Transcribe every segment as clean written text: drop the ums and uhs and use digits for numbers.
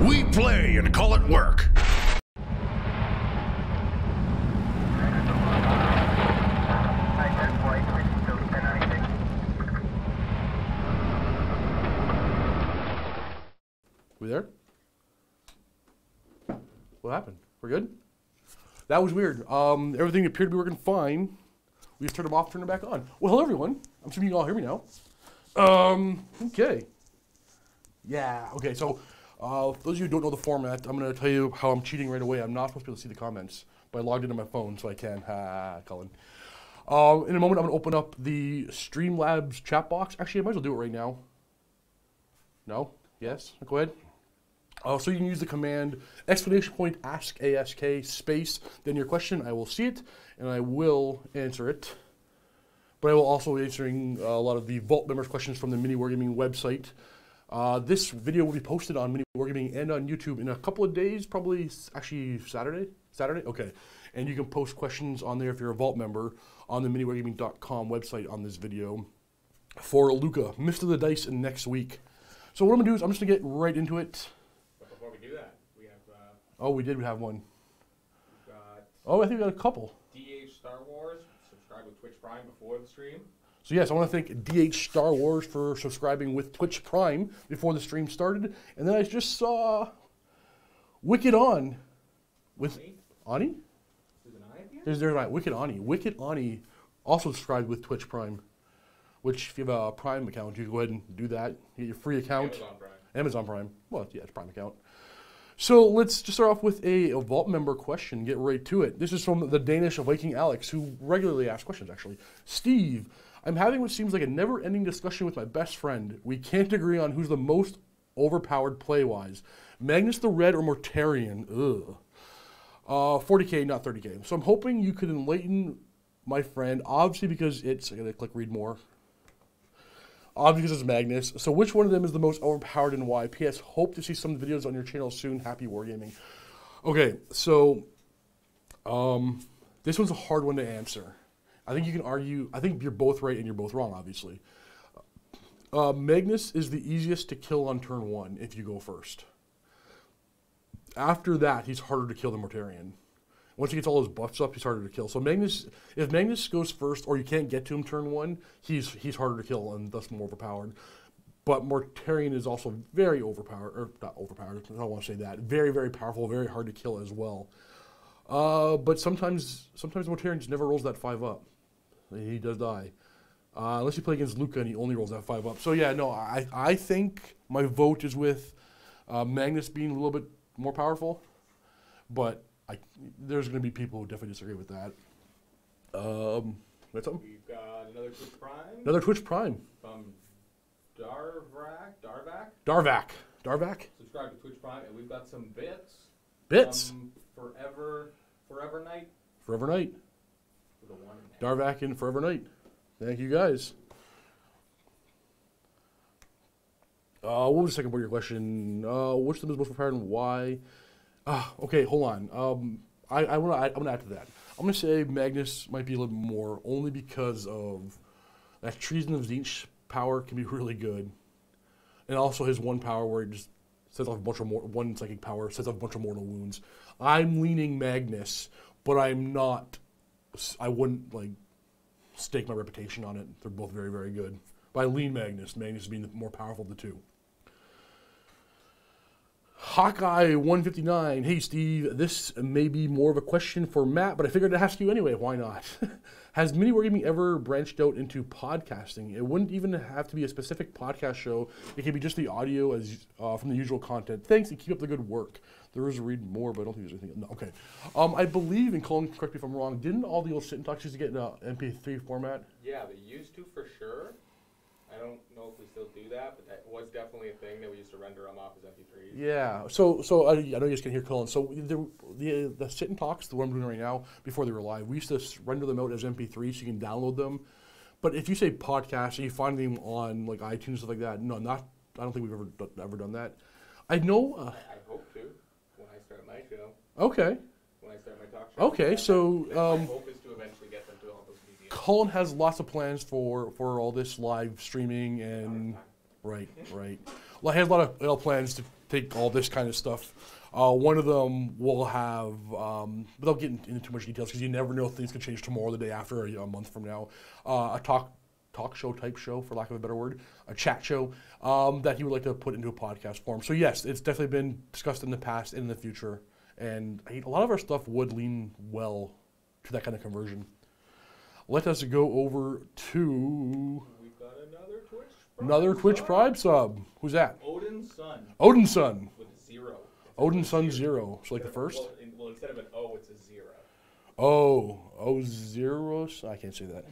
We play and call it work. We there? What happened? We're good? That was weird. Everything appeared to be working fine. We just turned them off, turned them back on. Well, hello everyone. I'm assuming you all hear me now. Okay. Yeah, okay, so for those of you who don't know the format, I'm going to tell you how I'm cheating right away. I'm not supposed to be able to see the comments, but I logged into my phone so I can. Ha, Colin. In a moment, I'm going to open up the Streamlabs chat box. Actually, I might as well do it right now. No? Yes? Go ahead. So you can use the command !ask space, then your question. I will see it, and I will answer it. But I will also be answering a lot of the Vault members' questions from the MiniWarGaming website. This video will be posted on MiniWarGaming and on YouTube in a couple of days, probably actually Saturday? Saturday? Okay. And you can post questions on there if you're a Vault member on the MiniWarGaming.com website on this video for Luca, Mr. the Dice, in next week. So what I'm going to do is I'm just going to get right into it. But before we do that, we have... oh, we did have one. We've got... oh, I think we got a couple. DH Star Wars, subscribe with Twitch Prime before the stream. So yes, I want to thank DH Star Wars for subscribing with Twitch Prime before the stream started. And then I just saw Wicked On with Ani? There's an I at the end? There's right, Wicked Ani. Wicked Ani also subscribed with Twitch Prime, which if you have a Prime account, you can go ahead and do that. You get your free account. Amazon Prime. Amazon Prime. Well, yeah, it's Prime account. So let's just start off with a Vault member question. Get right to it. This is from the Danish Viking Alex, who regularly asks questions, actually. Steve, I'm having what seems like a never-ending discussion with my best friend. We can't agree on who's the most overpowered play-wise. Magnus the Red or Mortarion? Ugh. 40k, not 30k. So I'm hoping you could enlighten my friend, obviously because it's... I gotta click read more. Obviously because it's Magnus. So which one of them is the most overpowered and why? P.S. Hope to see some videos on your channel soon. Happy wargaming. Okay, so... this one's a hard one to answer. I think you can argue, I think you're both right and you're both wrong, obviously. Magnus is the easiest to kill on turn 1 if you go first. After that, he's harder to kill than Mortarion. Once he gets all his buffs up, he's harder to kill. So Magnus, if Magnus goes first or you can't get to him turn 1, he's harder to kill and thus more overpowered. But Mortarion is also very overpowered, or not overpowered, I don't want to say that. Very, very powerful, very hard to kill as well. But sometimes Mortarion just never rolls that 5 up. He does die. Unless you play against Luca and he only rolls that 5 up. So yeah, no, I think my vote is with Magnus being a little bit more powerful. But there's going to be people who definitely disagree with that. That's something? We've got another Twitch Prime. Another Twitch Prime. From Darvac. Darvac? Subscribe to Twitch Prime, and we've got some bits. Bits? Forever Night. Forever Night. With a 1 in Darvac and Forever Night. Thank you guys. What was the second part of your question? Which of them is most prepared and why? Okay, hold on. I'm gonna add to that. I'm gonna say Magnus might be a little bit more, only because of that Treason of Tzeentch power can be really good, and also his 1 power where he just sets off a bunch of one psychic power, sets off a bunch of mortal wounds. I'm leaning Magnus, but I'm not. I wouldn't like stake my reputation on it. They're both very, very good. But I lean Magnus. Magnus being the more powerful of the two. Hawkeye 159. Hey Steve, this may be more of a question for Matt, but I figured to ask you anyway. Why not? Has MiniWarGaming ever branched out into podcasting? It wouldn't even have to be a specific podcast show. It could be just the audio as from the usual content. Thanks and keep up the good work. There is a read more, but I don't think there's anything. No, okay. I believe, and Colin, correct me if I'm wrong, didn't all the old sit and talks used to get in an MP3 format? Yeah, they used to for sure. I don't know if we still do that, but that was definitely a thing that we used to render them off as MP3s. Yeah. So I know you guys can hear Colin. So the sit and talks, the one I'm doing right now, before they were live, we used to render them out as MP3s so you can download them. But if you say podcast and you find them on like iTunes and stuff like that, no, not. I don't think we've ever done that. I know. I hope to when I start my show. Okay. When I start my talk show. Okay, so my hope is to eventually get them to all those media. Colin has lots of plans for all this live streaming and right. Well, he has a lot of plans to take all this kind of stuff. One of them will have, without getting into too much details, because you never know if things can change tomorrow, the day after, a month from now, a talk show type show, for lack of a better word, a chat show that he would like to put into a podcast form. So yes, it's definitely been discussed in the past and in the future, and a lot of our stuff would lean well to that kind of conversion. Let us go over to We've got another Twitch Prime sub. Who's that? Odin's Son. Odin's Son. With a 0. Odin's Son 0. So like the first? Well, instead of an O, it's a 0. Oh, 0. I can't say that.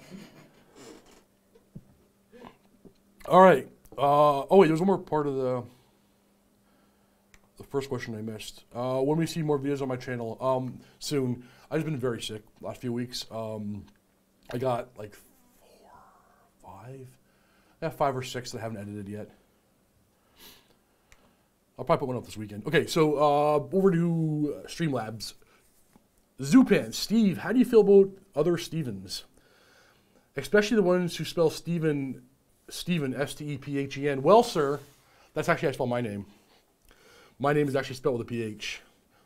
All right. Oh wait, there was one more part of the first question I missed. When we see more videos on my channel, soon. I've just been very sick last few weeks. I got like 5 or 6 that I haven't edited yet. I'll probably put one up this weekend. Okay, so over to Streamlabs. Zupan, Steve, how do you feel about other Stevens? Especially the ones who spell Steven, S-T-E-P-H-E-N. Well, sir, that's actually how I spell my name. My name is actually spelled with a P-H.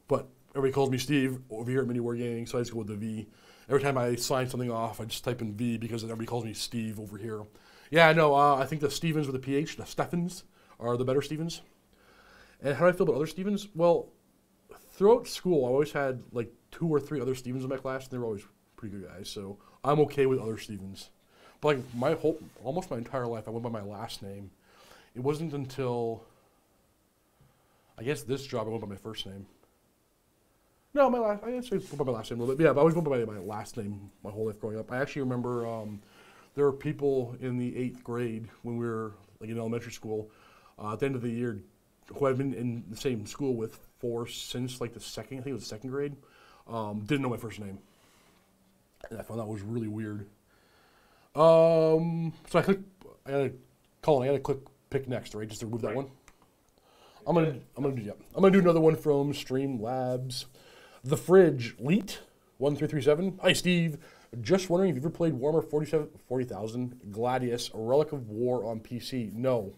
But everybody calls me Steve over here at MiniWarGaming, so I just go with the V. Every time I sign something off, I just type in V because everybody calls me Steve over here. Yeah, no, I think the Stevens with a PH, the Steffens, are the better Stevens. And how do I feel about other Stevens? Well, throughout school, I always had like 2 or 3 other Stevens in my class, and they were always pretty good guys, so I'm okay with other Stevens. But like almost my entire life, I went by my last name. It wasn't until, I guess this job, I went by my first name. No, I actually went by my last name a little bit. Yeah, but I always went by my last name my whole life growing up. I actually remember there were people in the 8th grade when we were like in elementary school at the end of the year who I've been in the same school with for since like I think it was the 2nd grade, didn't know my first name. And I found that was really weird. So I gotta click pick next, right? Just to remove that one. I'm gonna do another one from Streamlabs. The Fridge, Leet, 1337. Hi, Steve. Just wondering if you ever played Warhammer 40,000 Gladius, a Relic of War on PC. No,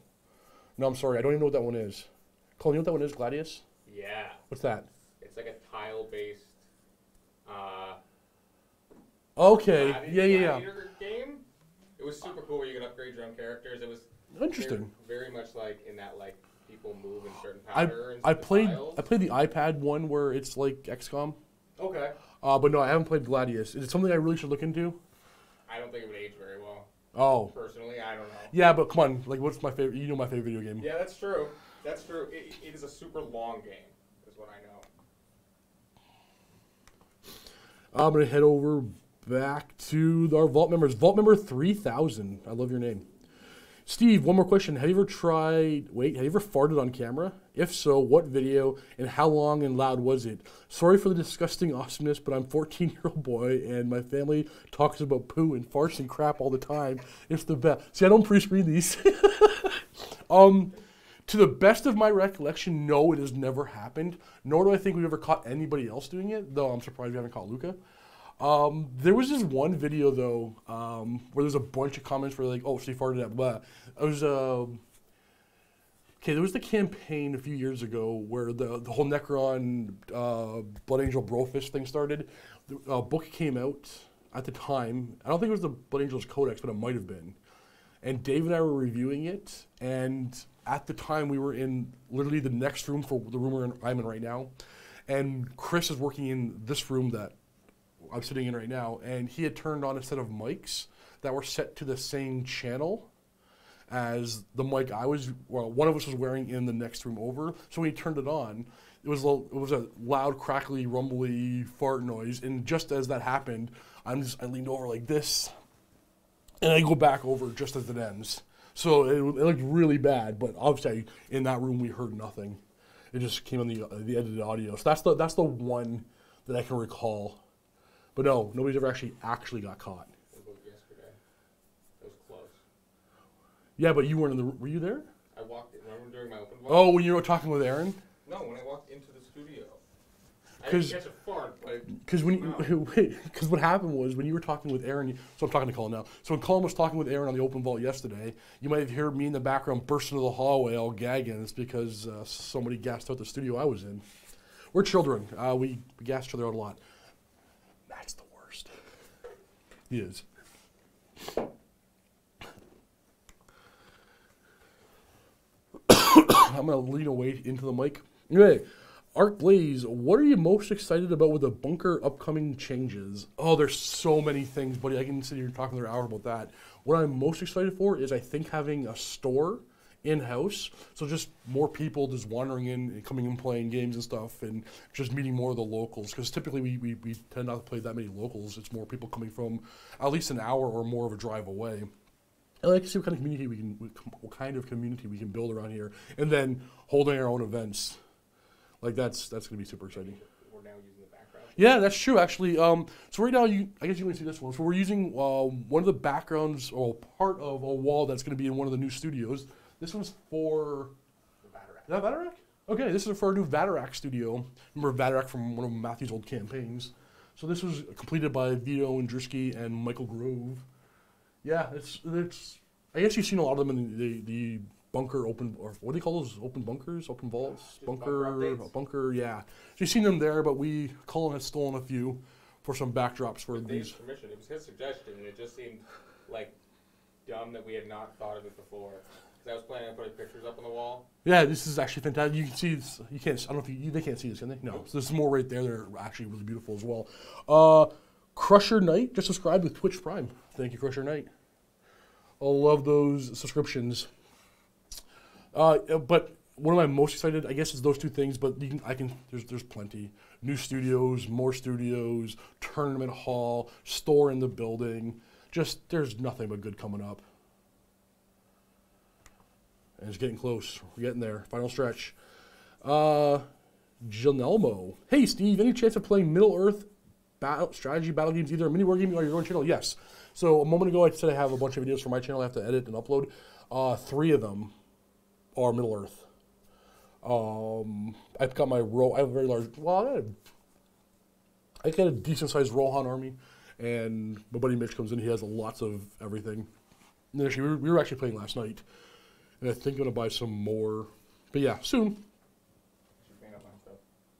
I'm sorry. I don't even know what that one is. Colin, you know what that one is, Gladius? Yeah. What's that? It's like a tile-based okay. Yeah. gladiator game. It was super cool where you could upgrade your own characters. It was Interesting. Very much like in that like people move in certain patterns. I played the iPad one where it's like XCOM. Okay. But no, I haven't played Gladius. Is it something I really should look into? I don't think it would age very well. Oh. Personally, I don't know. Yeah, but come on. Like, what's my favorite? You know my favorite video game. Yeah, that's true. That's true. It is a super long game, is what I know. I'm going to head over back to our Vault members. Vault member 3000. I love your name. Steve, one more question. Have you ever farted on camera? If so, what video and how long and loud was it? Sorry for the disgusting awesomeness, but I'm a 14-year-old boy and my family talks about poo and farts and crap all the time. It's the best. See, I don't pre-screen these. To the best of my recollection, no, it has never happened. Nor do I think we've ever caught anybody else doing it, though I'm surprised we haven't caught Luca. There was this one video, though, where there's a bunch of comments where like, oh, she farted at blah. It was, okay, there was the campaign a few years ago where the whole Necron Blood Angel Brofist thing started. The book came out at the time. I don't think it was the Blood Angels Codex, but it might have been. And Dave and I were reviewing it, and at the time we were in literally the next room for the room I'm in right now. And Chris is working in this room that I'm sitting in right now, and he had turned on a set of mics that were set to the same channel as the mic one of us was wearing in the next room over. So when he turned it on, it was a loud, crackly, rumbly fart noise. And just as that happened, I leaned over like this, and I go back over just as it ends. So it looked really bad, but obviously in that room we heard nothing. It just came on the edited audio. So that's the one that I can recall. But no, nobody's ever actually got caught. It was yesterday. It was close. Yeah, but you weren't were you there? I walked in, remember during my open walk? Oh, when you were talking with Aaron? No, when I walked into the studio. I didn't catch a fart, but Because what happened was when you were talking with Aaron, so I'm talking to Colin now. So when Colin was talking with Aaron on the open vault yesterday, you might have heard me in the background burst into the hallway all gagging. It's because somebody gassed out the studio I was in. We're children. We gas each other out a lot. That's the worst. He is. I'm going to lean away into the mic. Anyway, Arc Blaze, what are you most excited about with the bunker upcoming changes? Oh, there's so many things, buddy. I can sit here talking for an hour about that. What I'm most excited for is I think having a store in-house, so just more people just wandering in and coming and playing games and stuff, and just meeting more of the locals, because typically we tend not to play that many locals. It's more people coming from at least an hour or more of a drive away. I like to see what kind of community we can build around here, and then holding our own events. Like that's going to be super exciting. we're now using the background. Yeah, that's true, actually. So right now, I guess you can see this one. So we're using one of the backgrounds, or part of a wall that's going to be in one of the new studios. This one's for... Vaterack. Is that Vaterack? Okay, this is for our new Vaterack studio. Remember Vaterack from one of Matthew's old campaigns. So this was completed by Vito Andruski and Michael Grove. Yeah, it's. I guess you've seen a lot of them in the bunker open, or what do you call those? Open bunkers, open vaults, bunker. Yeah, so you've seen them there, but Colin has stolen a few for some backdrops for With these. Dave's permission. It was his suggestion, and it just seemed like dumb that we had not thought of it before. Because I was planning on putting pictures up on the wall. Yeah, this is actually fantastic. You can see this. You can't. I don't think they can't see this, can they? No. So there's more right there. They're actually really beautiful as well. Crusher Knight just subscribed with Twitch Prime. Thank you, Crusher Knight. I love those subscriptions. But one of my most excited, I guess, is those two things. But there's plenty. New studios, more studios, tournament hall, store in the building. Just there's nothing but good coming up. And it's getting close. We're getting there. Final stretch. Janelmo. Hey, Steve, any chance of playing Middle-earth strategy battle games, either on MiniWarGaming or your own channel? Yes. So a moment ago, I said I have a bunch of videos for my channel I have to edit and upload. 3 of them are Middle-earth. I've got my I have a very large, I got a decent-sized Rohan army, and my buddy Mitch comes in. He has lots of everything. And actually, we were actually playing last night. And I think I'm going to buy some more. But yeah, soon. I should paint up my stuff.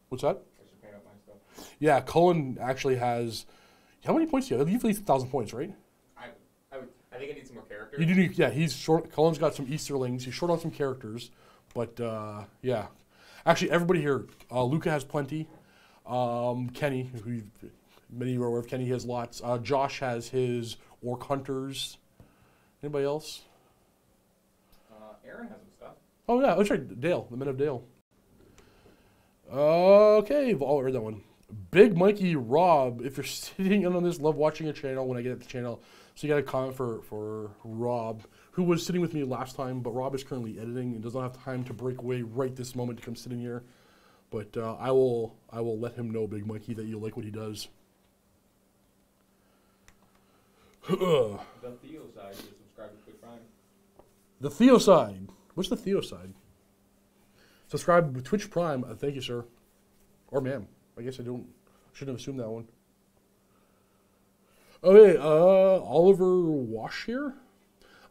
What's that? I should paint up my stuff. Yeah, Cullen actually has... How many points do you have? You have at least 1,000 points, right? I think I need some more characters. You do need... Yeah, he's short. Cullen's got some Easterlings. He's short on some characters. But, yeah. Actually, everybody here. Luca has plenty. Kenny, who many of you are aware of. Kenny has lots. Josh has his Orc Hunters. Anybody else? Aaron has some stuff. Oh, yeah, that's right. Dale, the Men of Dale. Okay, I'll read that one. Big Mikey Rob, if you're sitting in on this, love watching your channel when I get at the channel. So you got a comment for Rob, who was sitting with me last time, but Rob is currently editing and does not have time to break away right this moment to come sit in here. But I will let him know, Big Mikey, that you like what he does. The Theo side is subscribe to Twitch Prime. The Theoside. What's the Theoside? Subscribe to Twitch Prime. Thank you, sir. Or ma'am. I guess shouldn't have assumed that one. Okay, Oliver Wash here.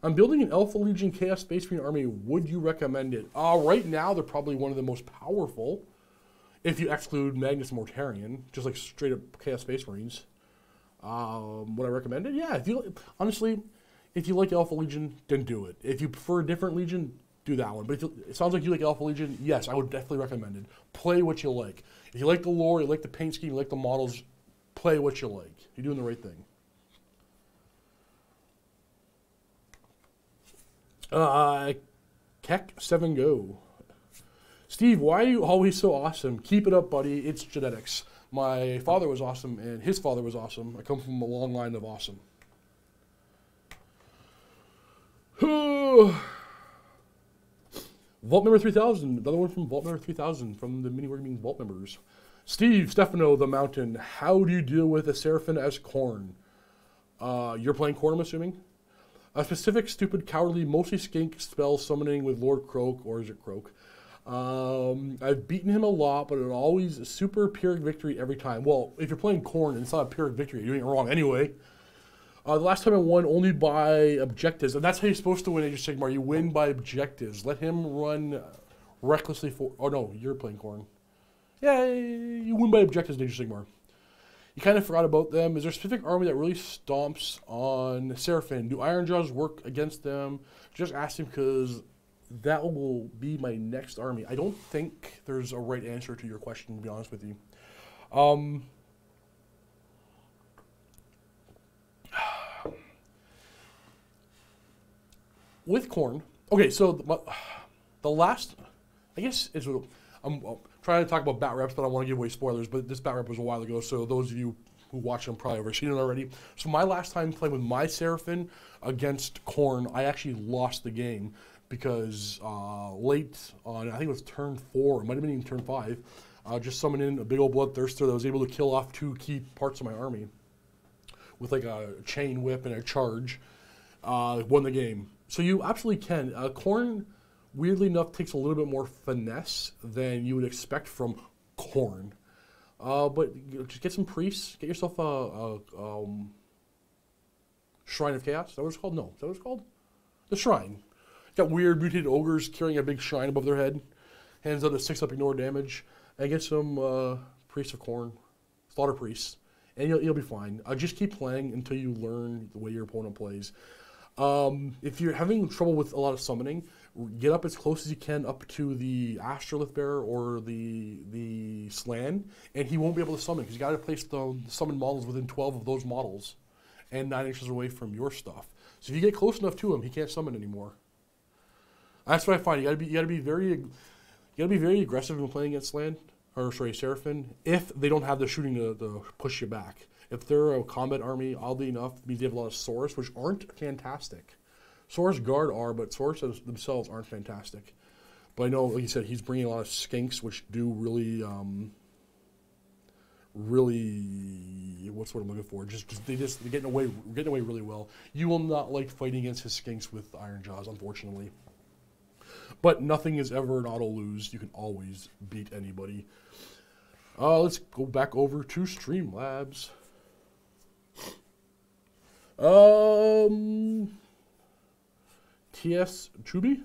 I'm building an Alpha Legion Chaos Space Marine army. Would you recommend it? Right now, they're probably one of the most powerful, if you exclude Magnus Mortarion, just like straight up Chaos Space Marines. Would I recommend it? Yeah. Honestly, if you like Alpha Legion, then do it. If you prefer a different Legion, do that one. But it sounds like you like Alpha Legion. Yes, I would definitely recommend it. Play what you like. If you like the lore, you like the paint scheme, you like the models, play what you like. You're doing the right thing. Keck7Go. Steve, why are you always so awesome? Keep it up, buddy. It's genetics. My father was awesome, and his father was awesome. I come from a long line of awesome. Vault Member 3000. Another one from Vault Member 3000 from the MiniWarGaming Vault members. Steve Stefano, the Mountain. How do you deal with a Seraphim as Khorne? You're playing Khorne, I'm assuming? A specific, stupid, cowardly, mostly skink spell summoning with Lord Croak, or is it Croak? I've beaten him a lot, but it always a super Pyrrhic victory every time. Well, if you're playing Khorne and it's not a Pyrrhic victory, you're doing it wrong anyway. The last time I won only by objectives, and that's how you're supposed to win Age of Sigmar. You win by objectives. Let him run recklessly for... Oh, no, you're playing Khorne. Yeah, you win by objectives in Age of Sigmar. You kind of forgot about them. Is there a specific army that really stomps on Seraphim? Do Ironjaws work against them? Just ask him because that will be my next army. I don't think there's a right answer to your question, to be honest with you. With Khorne, okay, so the last, I guess, is I'm trying to talk about bat reps, but I don't want to give away spoilers, but this bat rep was a while ago, so those of you who watch them probably have seen it already. So my last time playing with my Seraphim against Khorne, I actually lost the game because late on, I think it was turn 4, it might have been even turn 5, just summoned in a big old bloodthirster that was able to kill off 2 key parts of my army with like a chain whip and a charge, won the game. So you absolutely can. Khorne, weirdly enough, takes a little bit more finesse than you would expect from Khorne. But just get some priests. Get yourself a Shrine of Chaos. Is that what it's called? No. Is that what it's called? The Shrine. Got weird mutated ogres carrying a big shrine above their head. Hands out a 6-up ignore damage. And get some priests of Khorne. Slaughter priests. And you'll be fine. Just keep playing until you learn the way your opponent plays. If you're having trouble with a lot of summoning, get up as close as you can up to the Astrolith Bearer or the Slan, and he won't be able to summon because you got to place the summon models within 12 of those models and 9 inches away from your stuff. So if you get close enough to him, he can't summon anymore. That's what I find. You got to be very aggressive when playing against Seraphim if they don't have the shooting to push you back. If they're a combat army, oddly enough, means they have a lot of Saurus, which aren't fantastic. Saurus Guard are, but Saurus themselves aren't fantastic. But I know, like you said, he's bringing a lot of skinks, which do really, what's what I'm looking for? They're getting away really well. You will not like fighting against his skinks with Ironjaws, unfortunately. But nothing is ever an auto lose. You can always beat anybody. Let's go back over to Streamlabs. TS Chubi?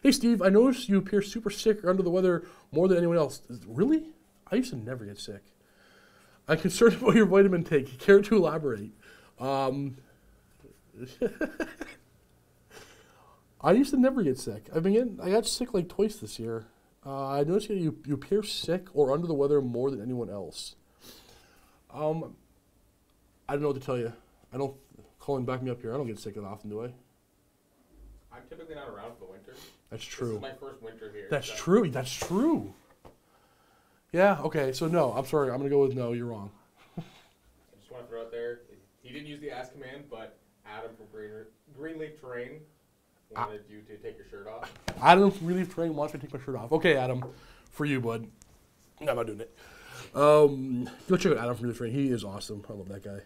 Hey Steve, I noticed you appear super sick or under the weather more than anyone else. Really? I used to never get sick. I'm concerned about your vitamin take. Care to elaborate? I used to never get sick. I got sick like twice this year. I noticed you appear sick or under the weather more than anyone else. I don't know what to tell you. I don't, Colin, back me up here. I don't get sick that often, do I? I'm typically not around for the winter. That's true. This is my first winter here. That's true. That's true. Yeah, okay. So no, I'm sorry. I'm going to go with no. You're wrong. I just want to throw out there, he didn't use the ask command, but Adam from Greenleaf Terrain wanted you to take your shirt off. Adam from Greenleaf Terrain wants me to take my shirt off. Okay, Adam. For you, bud. No, I'm not doing it. Go check out Adam from Greenleaf Terrain. He is awesome. I love that guy.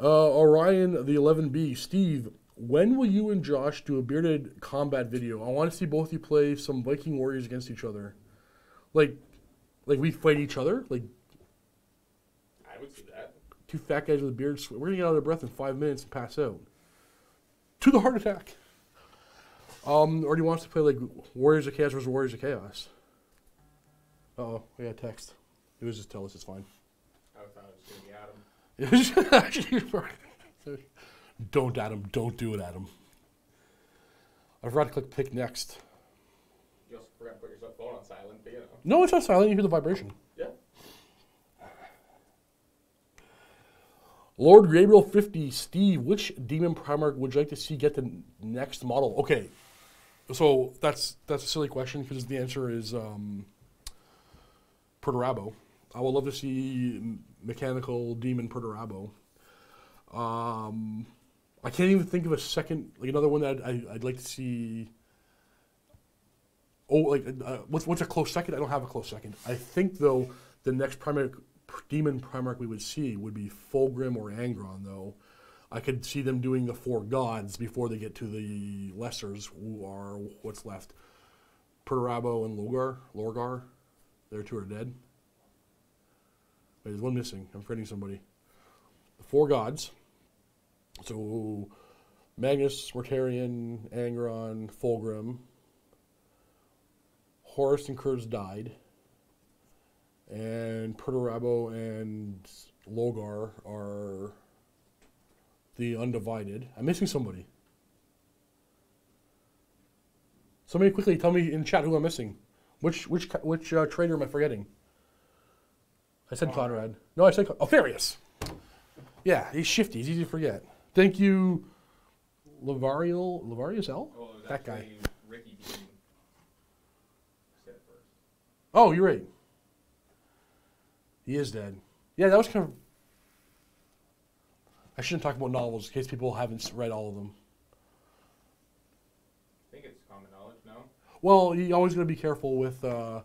Orion the 11B. Steve, when will you and Josh do a bearded combat video? I want to see both of you play some Viking warriors against each other. Like we fight each other? Like, I would see that. 2 fat guys with beards. We're going to get out of their breath in 5 minutes and pass out. To the heart attack. Or do you want us to play like Warriors of Chaos versus Warriors of Chaos? Uh-oh, I got a text. It was just tell us it's fine. I thought it was going to be Adam. Don't, Adam. Don't do it, Adam. I forgot to click pick next. You also forgot to put your phone on silent, but you know. No, it's not silent. You hear the vibration. Yeah. Lord Gabriel 50. Steve, which demon Primarch would you like to see get the next model? Okay. So that's a silly question because the answer is Perturabo. I would love to see mechanical demon Perturabo. I can't even think of a second, like another one that I'd like to see. Oh, like what's a close second? I don't have a close second. I think though the next demon Primarch we would see would be Fulgrim or Angron. Though I could see them doing the 4 gods before they get to the lessers, who are what's left. Perturabo and Lorgar. Their two are dead. Wait, there's one missing. I'm forgetting somebody. The four gods. So Magnus, Mortarion, Angron, Fulgrim. Horus and Kurz died. And Perturabo and Logar are the undivided. I'm missing somebody. Somebody quickly tell me in chat who I'm missing. Which trader am I forgetting? I said Conrad. No, I said Farius. Yeah, he's shifty. He's easy to forget. Thank you, Lavarius L? Oh, it was that guy. actually Ricky D. said it first. Oh, you're right. He is dead. Yeah, that was kind of... I shouldn't talk about novels in case people haven't read all of them. I think it's common knowledge, no? Well, you always got to be careful with... oh,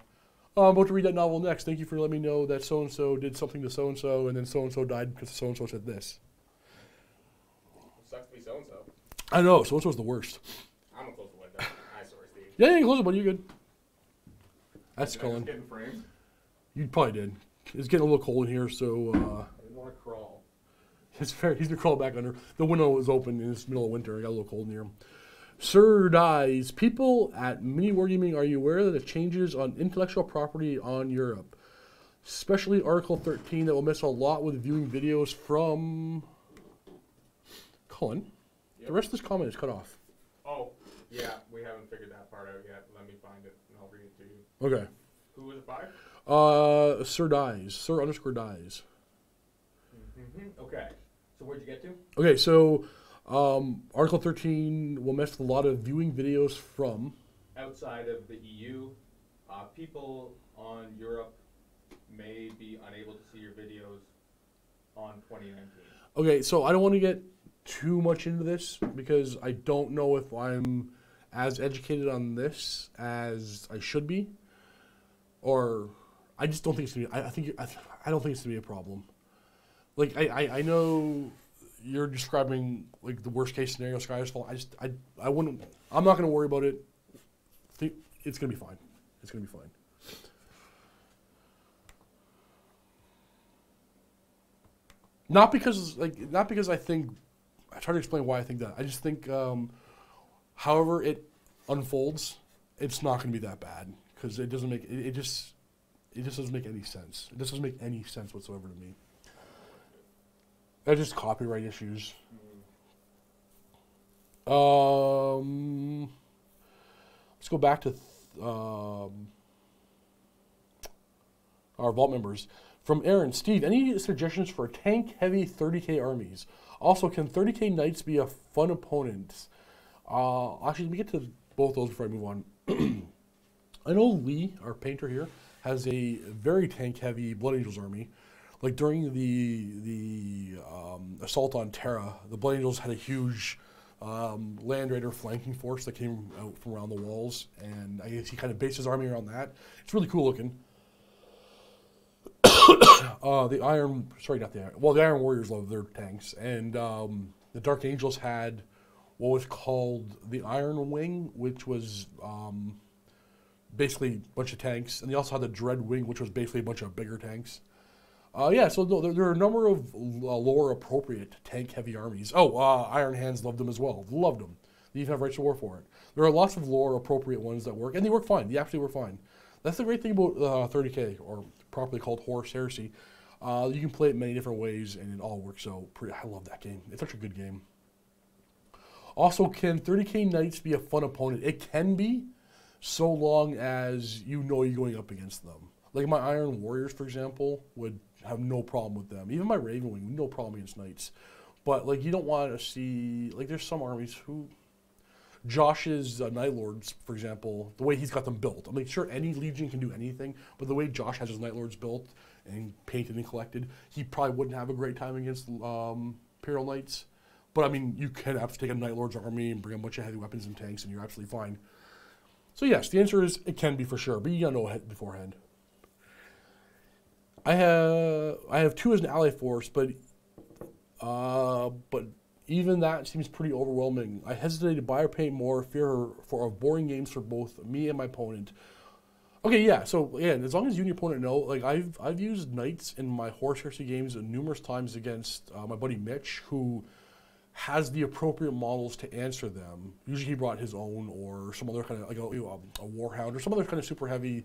I'm about to read that novel next. Thank you for letting me know that so-and-so did something to so-and-so, and then so-and-so died because so-and-so said this. It sucks to be so-and-so. I know. So-and-so's the worst. I'm gonna close the window. Eyesore, Steve. Yeah, close it, buddy. You're good. That's Did I Cullen. just get in frame? You probably did. It's getting a little cold in here, so... I didn't want to crawl. It's fair. He's gonna crawl back under. The window was open in the middle of winter. It got a little cold in here. Sir Dies. People at MiniWarGaming, are you aware that the changes on intellectual property on Europe, especially Article 13, that will miss a lot with viewing videos from Cullen? Yep. The rest of this comment is cut off. Oh, yeah, we haven't figured that part out yet. Let me find it, and I'll read it to you. Okay. Who was it by? Sir Dies. Sir_Dies. Okay. So where'd you get to? Okay, so Article 13 will mess with a lot of viewing videos from... Outside of the EU, people on Europe may be unable to see your videos on 2019. Okay, so I don't want to get too much into this because I don't know if I'm as educated on this as I should be, or I just don't think it's gonna be. I don't think it's gonna be a problem. Like I know you're describing like the worst case scenario, sky is falling. I wouldn't. I'm not gonna worry about it. It's gonna be fine. It's gonna be fine. Not because I think. I try to explain why I think that. I just think, however it unfolds, it's not going to be that bad because it doesn't make it just doesn't make any sense. It just doesn't make any sense whatsoever to me. They're just copyright issues. Let's go back to our vault members. From Aaron, Steve, any suggestions for tank-heavy 30k armies? Also, can 30k knights be a fun opponent? Actually, let me get to both those before I move on. I know Lee, our painter here, has a very tank-heavy Blood Angels army. Like during the assault on Terra, the Blood Angels had a huge Land Raider flanking force that came out from around the walls, and I guess he kind of based his army around that. It's really cool looking. The Iron Warriors love their tanks, and the Dark Angels had what was called the Iron Wing, which was basically a bunch of tanks, and they also had the Dread Wing, which was basically a bunch of bigger tanks. Yeah, so there are a number of lore-appropriate tank-heavy armies. Oh, Iron Hands loved them as well. Loved them. They even have rights to war for it. There are lots of lore-appropriate ones that work, and they work fine. They absolutely work fine. That's the great thing about 30k, or properly called Horus Heresy. You can play it many different ways, and it all works out. I love that game. It's such a good game. Also, can 30k Knights be a fun opponent? It can be, so long as you know you're going up against them. Like my Iron Warriors, for example, would have no problem with them. Even my Raven Wing, no problem against Knights. But like, you don't want to see, like, there's some armies who... Josh's Night Lords, for example, the way he's got them built. I'm like, sure, any Legion can do anything, but the way Josh has his Night Lords built and painted and collected, he probably wouldn't have a great time against Imperial Knights. But I mean, you can have to take a Night Lord's army and bring a bunch of heavy weapons and tanks, and you're absolutely fine. So yes, the answer is it can be for sure, but you gotta know beforehand. I have two as an ally force, but even that seems pretty overwhelming. I hesitate to buy or pay more, fear for of boring games for both me and my opponent. Okay, yeah. So yeah, as long as you and your opponent know, like I've used knights in my horse heresy games numerous times against my buddy Mitch, who has the appropriate models to answer them. Usually he brought his own or some other kind of like a warhound or some other kind of super heavy.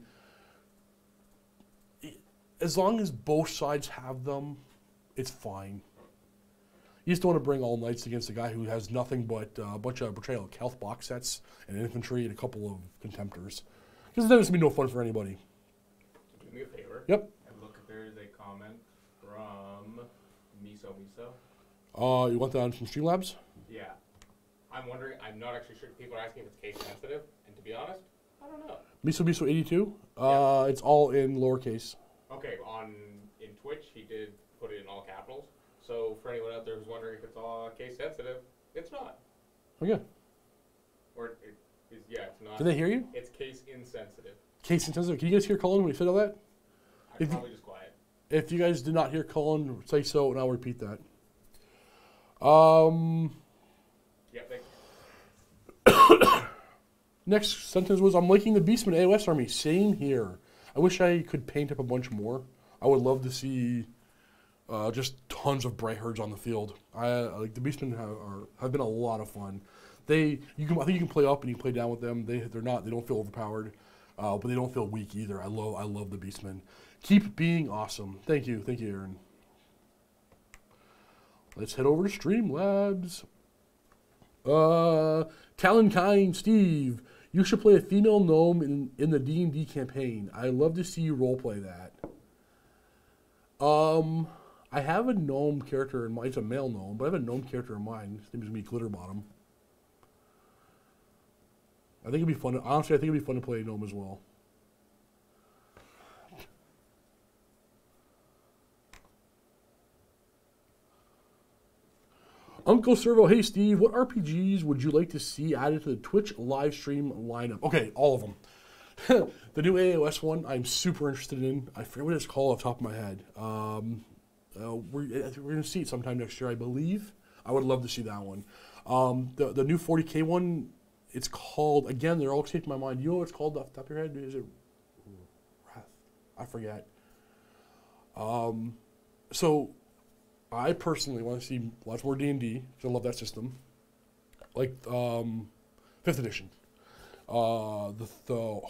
As long as both sides have them, it's fine. You just don't want to bring all knights against a guy who has nothing but a bunch of Betrayal of Kelth box sets and infantry and a couple of contemptors. Because then it's going to be no fun for anybody. Do me a favor. Yep. And look if there's a comment from Miso. You want that on from Streamlabs? Yeah. I'm wondering, I'm not actually sure. People are asking if it's case sensitive. And to be honest, I don't know. Miso 82? Yeah. It's all in lowercase. Okay, in Twitch, he did put it in all capitals. So for anyone out there who's wondering if it's all case sensitive, it's not. Okay. Or it is, yeah, it's not. Did they hear you? It's case insensitive. Case insensitive. Can you guys hear Cullen when he said all that? I'm probably just quiet. If you guys did not hear Cullen say so, and I'll repeat that. Yeah, thank you. Next sentence was, I'm liking the Beastman AOS army. Same here. I wish I could paint up a bunch more. I would love to see just tons of bright herds on the field. I like the Beastmen have been a lot of fun. I think you can play up and you can play down with them. They don't feel overpowered, but they don't feel weak either. I love the Beastmen. Keep being awesome. Thank you, Aaron. Let's head over to Streamlabs. Talonkind Steve, you should play a female gnome in the D&D campaign. I'd love to see you roleplay that. I have a gnome character in mind. It's a male gnome, but I have a gnome character in mind. His name is going to be Glitterbottom. I think it'd be fun. Honestly, I think it'd be fun to play a gnome as well. Uncle Servo, hey Steve, what RPGs would you like to see added to the Twitch live stream lineup? Okay, all of them. The new AOS one, I'm super interested in. I forget what it's called off the top of my head. We're going to see it sometime next year, I believe. I would love to see that one. The new 40K one, it's called, again, they're all escaping my mind. You know what it's called off the top of your head? Is it Wrath? I forget. So I personally want to see lots more D&D, because I love that system. Like 5th edition. The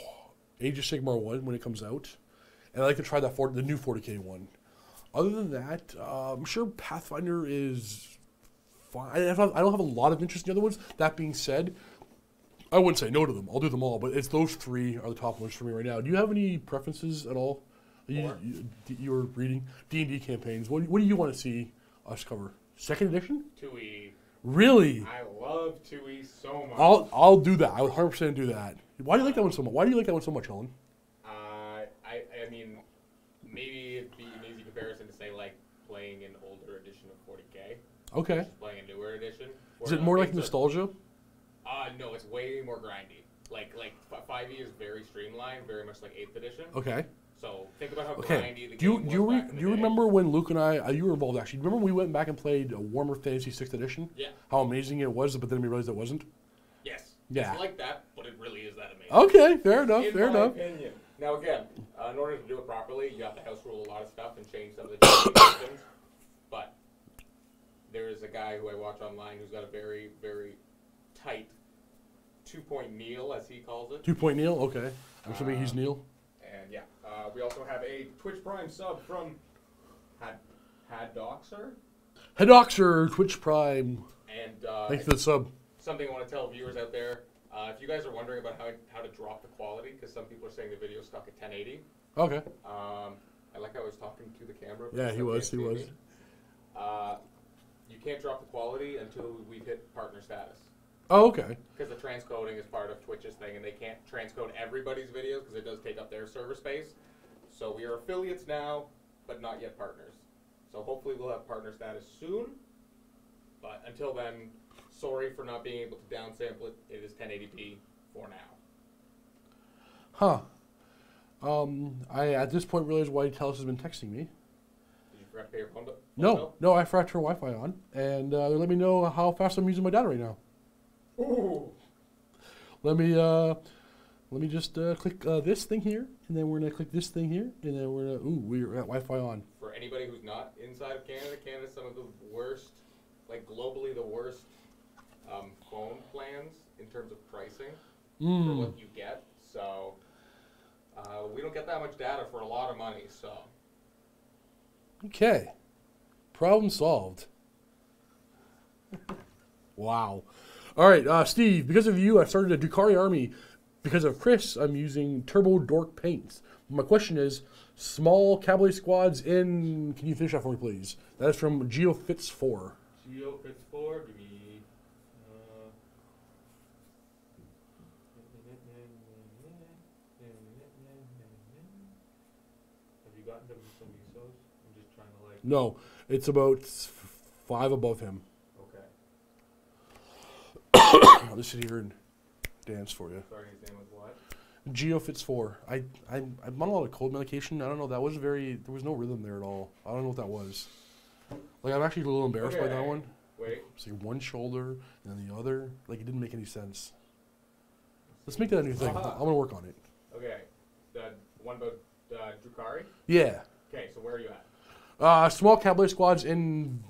Age of Sigmar one when it comes out. And I'd like to try that the new 40K one. Other than that, I'm sure Pathfinder is fine. I don't have a lot of interest in the other ones. That being said, I wouldn't say no to them. I'll do them all, but it's those three are the top ones for me right now. Do you have any preferences at all? You were reading D&D campaigns. What do you want to see us cover? 2nd edition? 2E. Really? I love 2E so much. I'll do that. I would 100% do that. Why do you like that one so much? Why do you like that one so much, Helen? I mean, maybe it'd be an easy comparison to say like playing an older edition of 40K. Okay. Versus playing a newer edition. Is it more like nostalgia? No, it's way more grindy. Like 5e is very streamlined, very much like 8th edition. Okay. So think about how Okay. grindy the Do game you was back in the day. remember when Luke and I, you were involved actually, remember we went back and played Warhammer Fantasy 6th edition? Yeah. How amazing it was, but then we realized it wasn't? Yes. Yeah. It's like that, but it really is that amazing. Okay, fair enough, In fair my enough. opinion. Now again, in order to do it properly, you have to house rule a lot of stuff and change some of the systems. But there is a guy who I watch online who's got a very, very tight 2-point Neil, as he calls it. 2-point Neil? Okay. I'm assuming he's Neil. And yeah, we also have a Twitch Prime sub from Haddoxer. Hedoxer, Twitch Prime. And Thanks for the sub. something I want to tell viewers out there. If you guys are wondering about how to drop the quality, because some people are saying the video's stuck at 1080. Okay. I like how I was talking to the camera. but Yeah, some he was. can't He see was. me. You can't drop the quality until we've hit partner status. Oh, okay. Because the transcoding is part of Twitch's thing, and they can't transcode everybody's videos because it does take up their server space. So we are affiliates now, but not yet partners. So hopefully we'll have partner status soon. But until then, sorry for not being able to downsample it. It is 1080p for now. Huh. I at this point realize why Telus has been texting me. Did you forget to pay your phone bill? No, I forgot to turn Wi-Fi on, and they let me know how fast I'm using my data right now. Ooh. Let me just click this thing here, and then we're gonna click this thing here, and then we're gonna, we're at Wi-Fi on. For anybody who's not inside of Canada, Canada's some of the worst, like globally the worst phone plans in terms of pricing for what you get. So we don't get that much data for a lot of money. So okay, problem solved. Wow. All right, Steve. Because of you, I started a Drukhari army. Because of Chris, I'm using Turbo Dork paints. My question is, small cavalry squads in... Can you finish that for me, please? That is from GeoFits4. GeoFits4, give me... Have you gotten to some misos? I'm just trying to like... No, it's about 5 above him. Okay. I'll just sit here and dance for you. Sorry, his name was what? GeoFits4. I'm on a lot of cold medication. I don't know. That was very... There was no rhythm there at all. I don't know what that was. Like, I'm actually a little embarrassed by that one. Wait. It's like one shoulder and then the other. Like, it didn't make any sense. Let's make that a new thing. I'm going to work on it. Okay. The one about Drukhari? Yeah. Okay, so where are you at? Small cavalry squads in...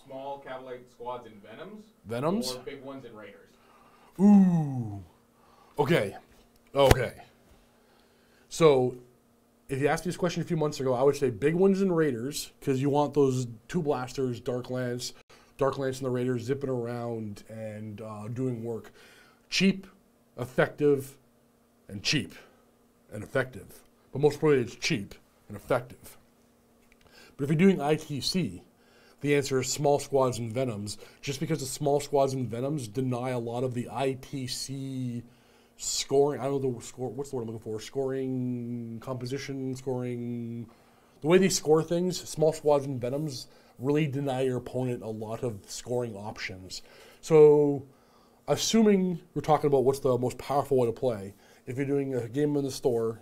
Small cavalry squads in Venoms? Venoms? Or big ones in Raiders? Ooh. Okay. Okay. So, if you asked me this question a few months ago, I would say big ones in Raiders, because you want those 2 blasters, Dark Lance and the Raiders zipping around and doing work. Cheap, effective, and cheap. And effective. But most importantly, it's cheap and effective. But if you're doing ITC, the answer is small squads and Venoms, just because the small squads and Venoms deny a lot of the ITC scoring. I don't know the score. What's the word I'm looking for? Scoring, composition, scoring. The way they score things, small squads and Venoms really deny your opponent a lot of scoring options. So, assuming we're talking about what's the most powerful way to play, if you're doing a game in the store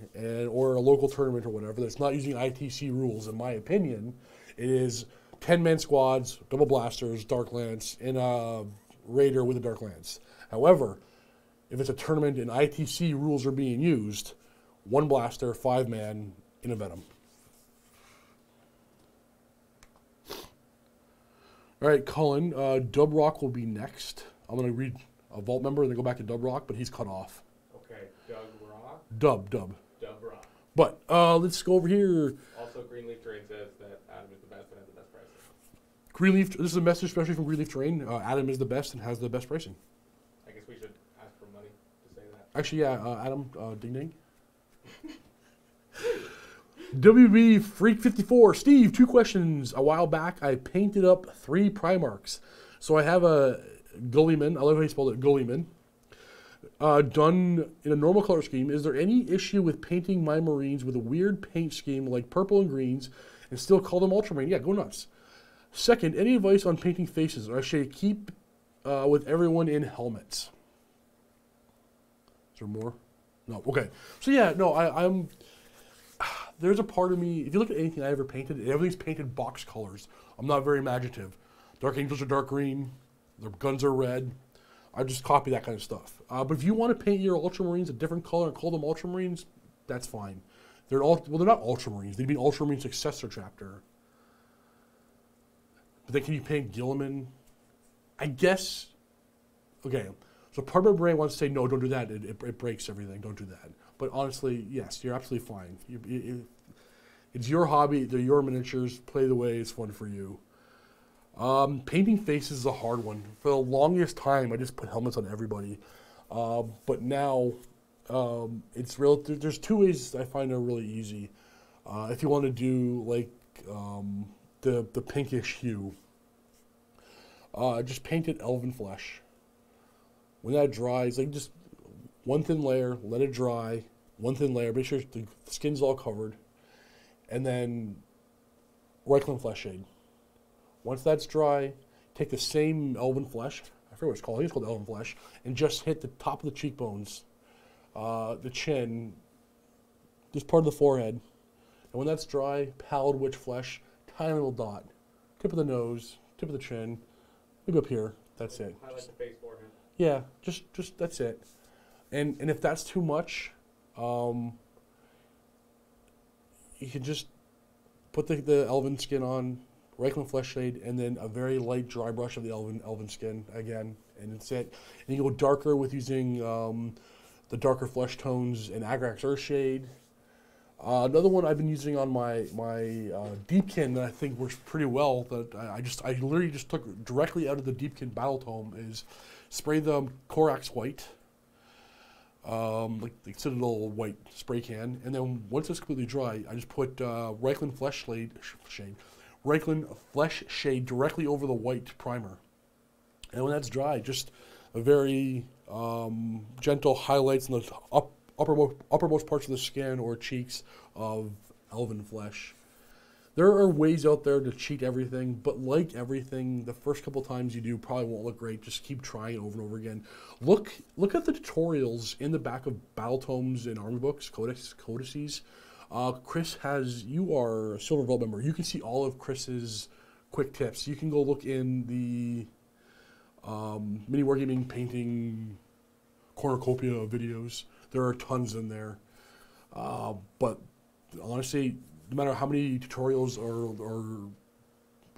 or a local tournament or whatever that's not using ITC rules, in my opinion, it is 10-man squads, double blasters, Dark Lance, and a Raider with a Dark Lance. However, if it's a tournament and ITC rules are being used, 1 blaster, 5-man, in a Venom. All right, Cullen, Dub Rock will be next. I'm going to read a Vault member and then go back to Dub Rock, but he's cut off. Okay, Doug Rock? Dub. Dub Rock. But let's go over here. Also, Greenleaf Terrain says that Adam is the best and has the best pricing. Greenleaf, this is a message especially from Greenleaf Terrain. Adam is the best and has the best pricing. I guess we should ask for money to say that. Actually, yeah, Adam, ding ding. WB Freak 54. Steve, 2 questions. A while back, I painted up 3 Primarchs. So I have a Gullyman, I love how you spelled it, Gullyman, done in a normal color scheme. Is there any issue with painting my Marines with a weird paint scheme like purple and greens and still call them Ultramarine? Yeah, go nuts. Second, any advice on painting faces, or should I keep with everyone in helmets? Is there more? No. Okay. So yeah, no, I'm. There's a part of me. If you look at anything I ever painted, everything's painted box colors. I'm not very imaginative. Dark Angels are dark green. Their guns are red. I just copy that kind of stuff. But if you want to paint your Ultramarines a different color and call them Ultramarines, that's fine. They're not Ultramarines. They'd be an Ultramarine successor chapter. But then can you paint Gilliman? I guess. Okay. So part of my brain wants to say, no, don't do that. It breaks everything. Don't do that. But honestly, yes, you're absolutely fine. It's your hobby. They're your miniatures. Play the way it's fun for you. Painting faces is a hard one. For the longest time, I just put helmets on everybody. But now, it's real. There's 2 ways I find are really easy. If you want to do like the pinkish hue, just paint it elven flesh. When that dries, like just 1 thin layer, let it dry. 1 thin layer, make sure the skin's all covered, and then Reichland flesh shade. Once that's dry, take the same elven flesh, I forget what it's called, I think it's called elven flesh, and just hit the top of the cheekbones, the chin, this part of the forehead, And when that's dry, pallid witch flesh, tiny little dot. Tip of the nose, tip of the chin, maybe up here. That's it. Highlight the face forehead. Yeah, just that's it. And if that's too much, you can just put the elven skin on, Reichland flesh shade, and then a very light dry brush of the elven skin again, and that's it. And you go darker with using the darker flesh tones and Agrax Earth Shade. Another one I've been using on my Deepkin that I think works pretty well, that I literally just took directly out of the Deepkin Battle Tome, is spray the Corax white, like the Citadel white spray can, and then once it's completely dry, I just put Reichland flesh shade directly over the white primer, and when that's dry, just a very gentle highlights in the uppermost parts of the skin or cheeks of elven flesh. There are ways out there to cheat everything, but like everything, the first couple times you do probably won't look great. Just keep trying it over and over again. Look at the tutorials in the back of battle tomes and army books, codices. Chris you are a Silver Vault member. You can see all of Chris's quick tips. You can go look in the MiniWarGaming painting cornucopia videos. There are tons in there. But honestly, no matter how many tutorials or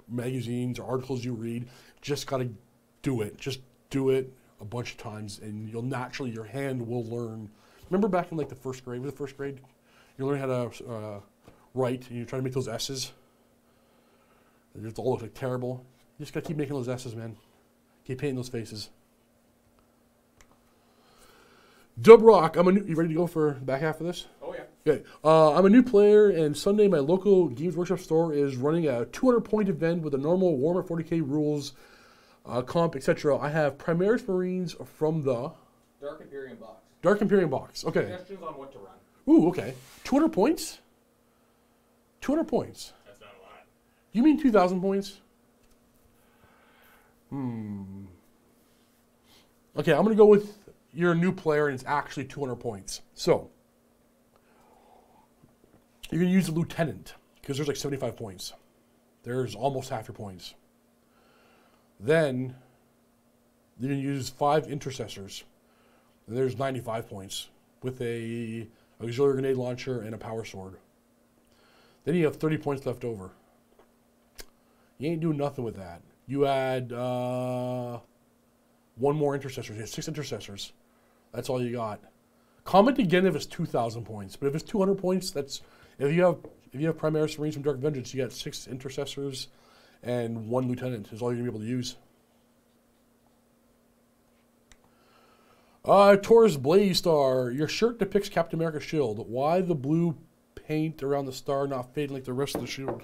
magazines or articles you read, just got to do it. Just do it a bunch of times, and your hand will learn. Remember back in like the first grade, you learn how to write, and you're trying to make those S's. They just all look like terrible. You just got to keep making those S's, man. Keep painting those faces. Dub Rock, you ready to go for the back half of this? Oh, yeah. Okay. I'm a new player, and Sunday my local Games Workshop store is running a 200-point event with a normal Warhammer 40k rules, comp, etc. I have Primaris Marines from the Dark Imperium box. Dark Imperium box. Okay. Suggestions on what to run. Ooh, okay. 200 points? 200 points. That's not a lot. You mean 2,000 points? Okay, I'm going to go with you're a new player and it's actually 200 points. So, you're going to use the Lieutenant because there's like 75 points. There's almost half your points. Then, you're going to use 5 Intercessors. And there's 95 points with a auxiliary grenade launcher and a power sword. Then you have 30 points left over. You ain't doing nothing with that. You add 1 more Intercessor. You have 6 Intercessors. That's all you got. Comment again if it's 2,000 points. But if it's 200 points, that's if you have Primaris Marines from Dark Vengeance, you got 6 Intercessors and 1 Lieutenant is all you're gonna be able to use. Taurus Blaze Star. Your shirt depicts Captain America's shield. Why the blue paint around the star not fading like the rest of the shield?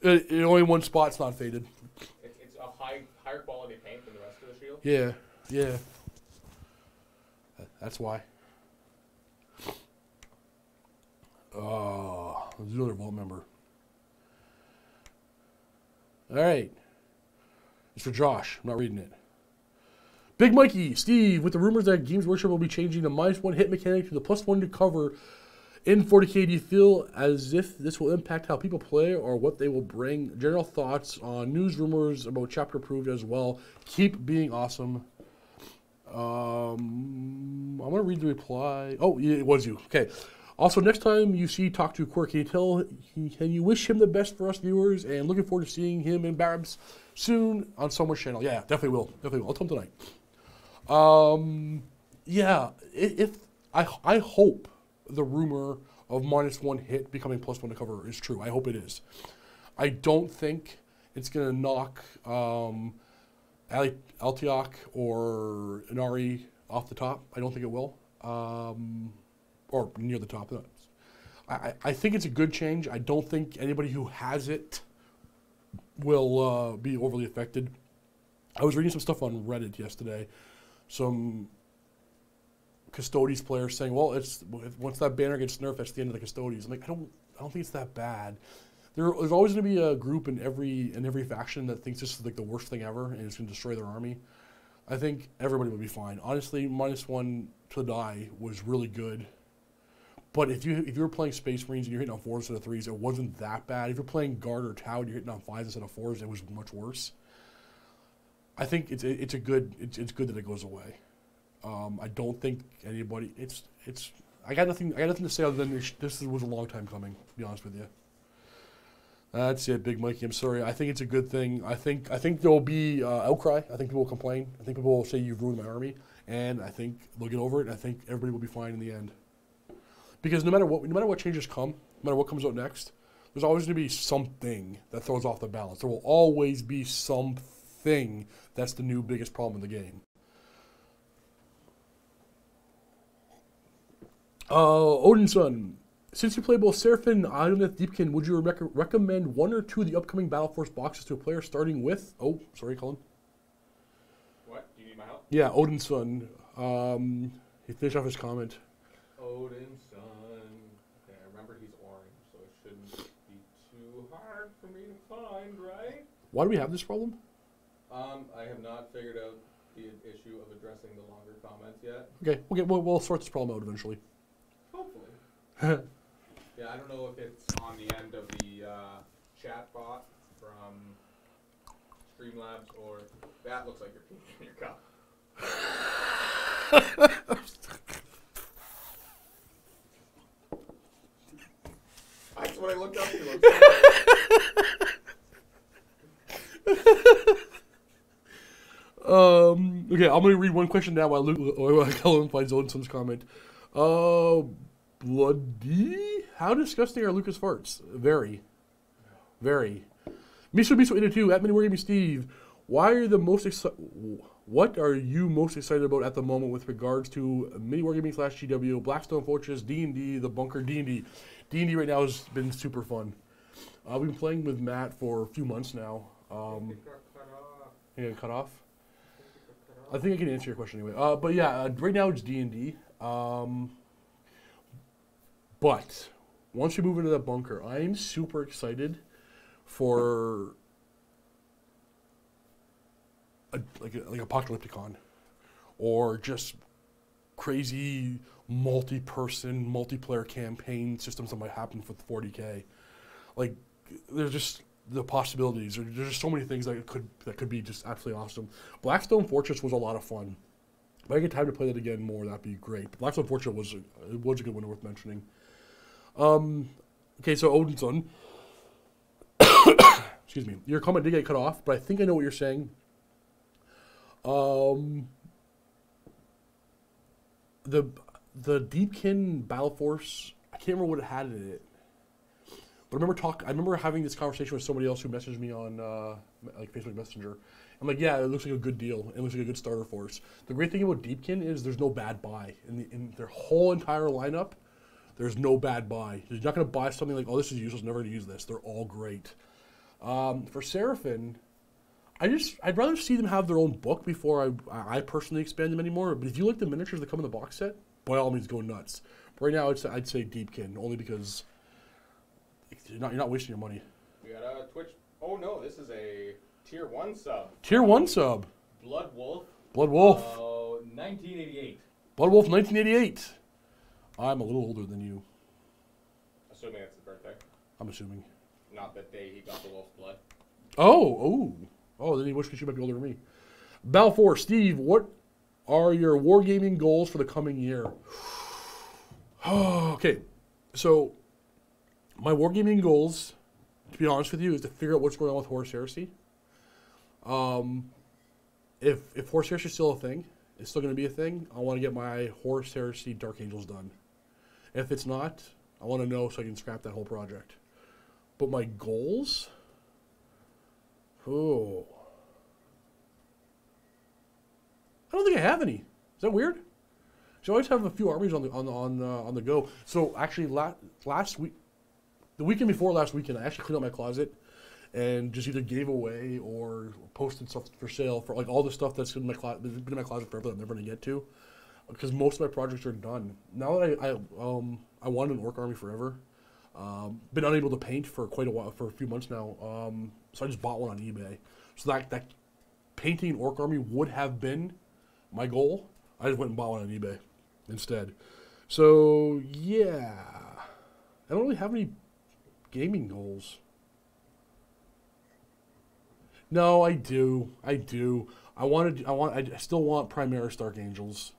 Only one spot's not faded. It's a higher quality paint than the rest of the shield. Yeah. That's why. There's another vault member. All right. It's for Josh. I'm not reading it. Big Mikey, Steve, with the rumors that Games Workshop will be changing the -1 hit mechanic to the +1 to cover in 40k, do you feel as if this will impact how people play or what they will bring? General thoughts on news rumors about chapter approved as well. Keep being awesome. I'm going to read the reply. Oh, yeah, it was you. Okay. Also, next time you talk to Quirk, can you wish him the best for us viewers? And looking forward to seeing him and Babs soon on someone's channel. Yeah, definitely will. I'll tell him tonight. Yeah, I hope the rumor of -1 hit becoming +1 to cover is true. I hope it is. I don't think it's going to knock Altiok or Inari off the top. I don't think it will. Or near the top. I think it's a good change. I don't think anybody who has it will be overly affected. I was reading some stuff on Reddit yesterday. Some Custodes players saying, well, once that banner gets nerfed, that's the end of the Custodes. I'm like, I don't think it's that bad. There's always going to be a group in every faction that thinks this is like the worst thing ever and it's going to destroy their army. I think everybody would be fine. Honestly, -1 to die was really good. But if you were playing Space Marines and you're hitting on 4s instead of 3s, it wasn't that bad. If you're playing Guard or Tau and you're hitting on 5s instead of 4s, it was much worse. I think it's good that it goes away. I don't think anybody. I got nothing to say other than this was a long time coming. To be honest with you. That's it, Big Mikey. I'm sorry. I think it's a good thing. I think there will be outcry. I think people will complain. I think people will say you've ruined my army, and I think they'll get over it. And I think everybody will be fine in the end. Because no matter what changes come, no matter what comes out next, there's always going to be something that throws off the balance. There will always be something that's the new biggest problem in the game. Odin's son, since you play both Seraphim and Idoneth Deepkin, would you recommend one or two of the upcoming Battle Force boxes to a player starting with? Oh, sorry, Colin. What? Do you need my help? Yeah, Odin's son. He finished off his comment. Odin's son. Okay, I remember he's orange, so it shouldn't be too hard for me to find, right? Why do we have this problem? I have not figured out the issue of addressing the longer comments yet. Okay, we'll sort this problem out eventually. Hopefully. Yeah, I don't know if it's on the end of the chat bot from Streamlabs or that looks like you're peeing in your cup. That's what I looked up to. Okay, I'm going to read one question now while Colin finds Odin's comment. Bloody? How disgusting are Lucas farts? Very. Very. Miso82 at MiniWarGaming Steve. What are you most excited about at the moment with regards to MiniWarGaming / GW, Blackstone Fortress, D&D, the Bunker, D&D? D&D right now has been super fun. We've been playing with Matt for a few months now. You got cut off? I think I can answer your question anyway. But yeah, right now it's D&D. But once we move into the bunker, I'm super excited for like Apocalypticon, or just crazy multi-person multiplayer campaign systems that might happen with 40K. Like, there's just the possibilities. There's just so many things that could be just absolutely awesome. Blackstone Fortress was a lot of fun. If I get time to play that again more, that'd be great. But Blackstone Fortress was a good one worth mentioning. Okay, so Odin's son. Excuse me. Your comment did get cut off, but I think I know what you're saying. The Deepkin Battle Force, I can't remember what it had in it. But I remember having this conversation with somebody else who messaged me on like Facebook Messenger. I'm like, yeah, it looks like a good deal. It looks like a good starter force. The great thing about Deepkin is there's no bad buy in their whole entire lineup. There's no bad buy. You're not going to buy something like, oh, this is useless, never going to use this. They're all great. For Seraphim, I'd rather see them have their own book before I personally expand them anymore. But if you like the miniatures that come in the box set, by all means, go nuts. But right now, I'd say Deepkin, only because you're not wasting your money. We got a Twitch. Oh no, this is a Tier 1 sub. Tier 1 sub. Blood Wolf. Blood Wolf. 1988. Blood Wolf 1988. I'm a little older than you. Assuming it's his birthday. I'm assuming. Not the day he got the wolf's blood. Oh, then he wishes you might be older than me. Balfour, Steve, what are your wargaming goals for the coming year? Okay, so my wargaming goals, to be honest with you, is to figure out what's going on with Horus Heresy. If Horus Heresy is still a thing, it's still going to be a thing, I want to get my Horus Heresy Dark Angels done. If it's not, I want to know so I can scrap that whole project. But my goals? Oh. I don't think I have any. Is that weird? So I always have a few armies on the go. So actually, last week, the weekend before last weekend, I actually cleaned out my closet and just either gave away or posted stuff for sale for like all the stuff that's in my closet, been in my closet forever that I'm never gonna get to, because most of my projects are done. Now that I wanted an orc army forever, been unable to paint for quite a while, for a few months now. So I just bought one on eBay. So that painting an orc army would have been my goal. I just went and bought one on eBay instead, So, yeah. I don't really have any gaming goals. No, I do. I still want Primaris Dark Angels.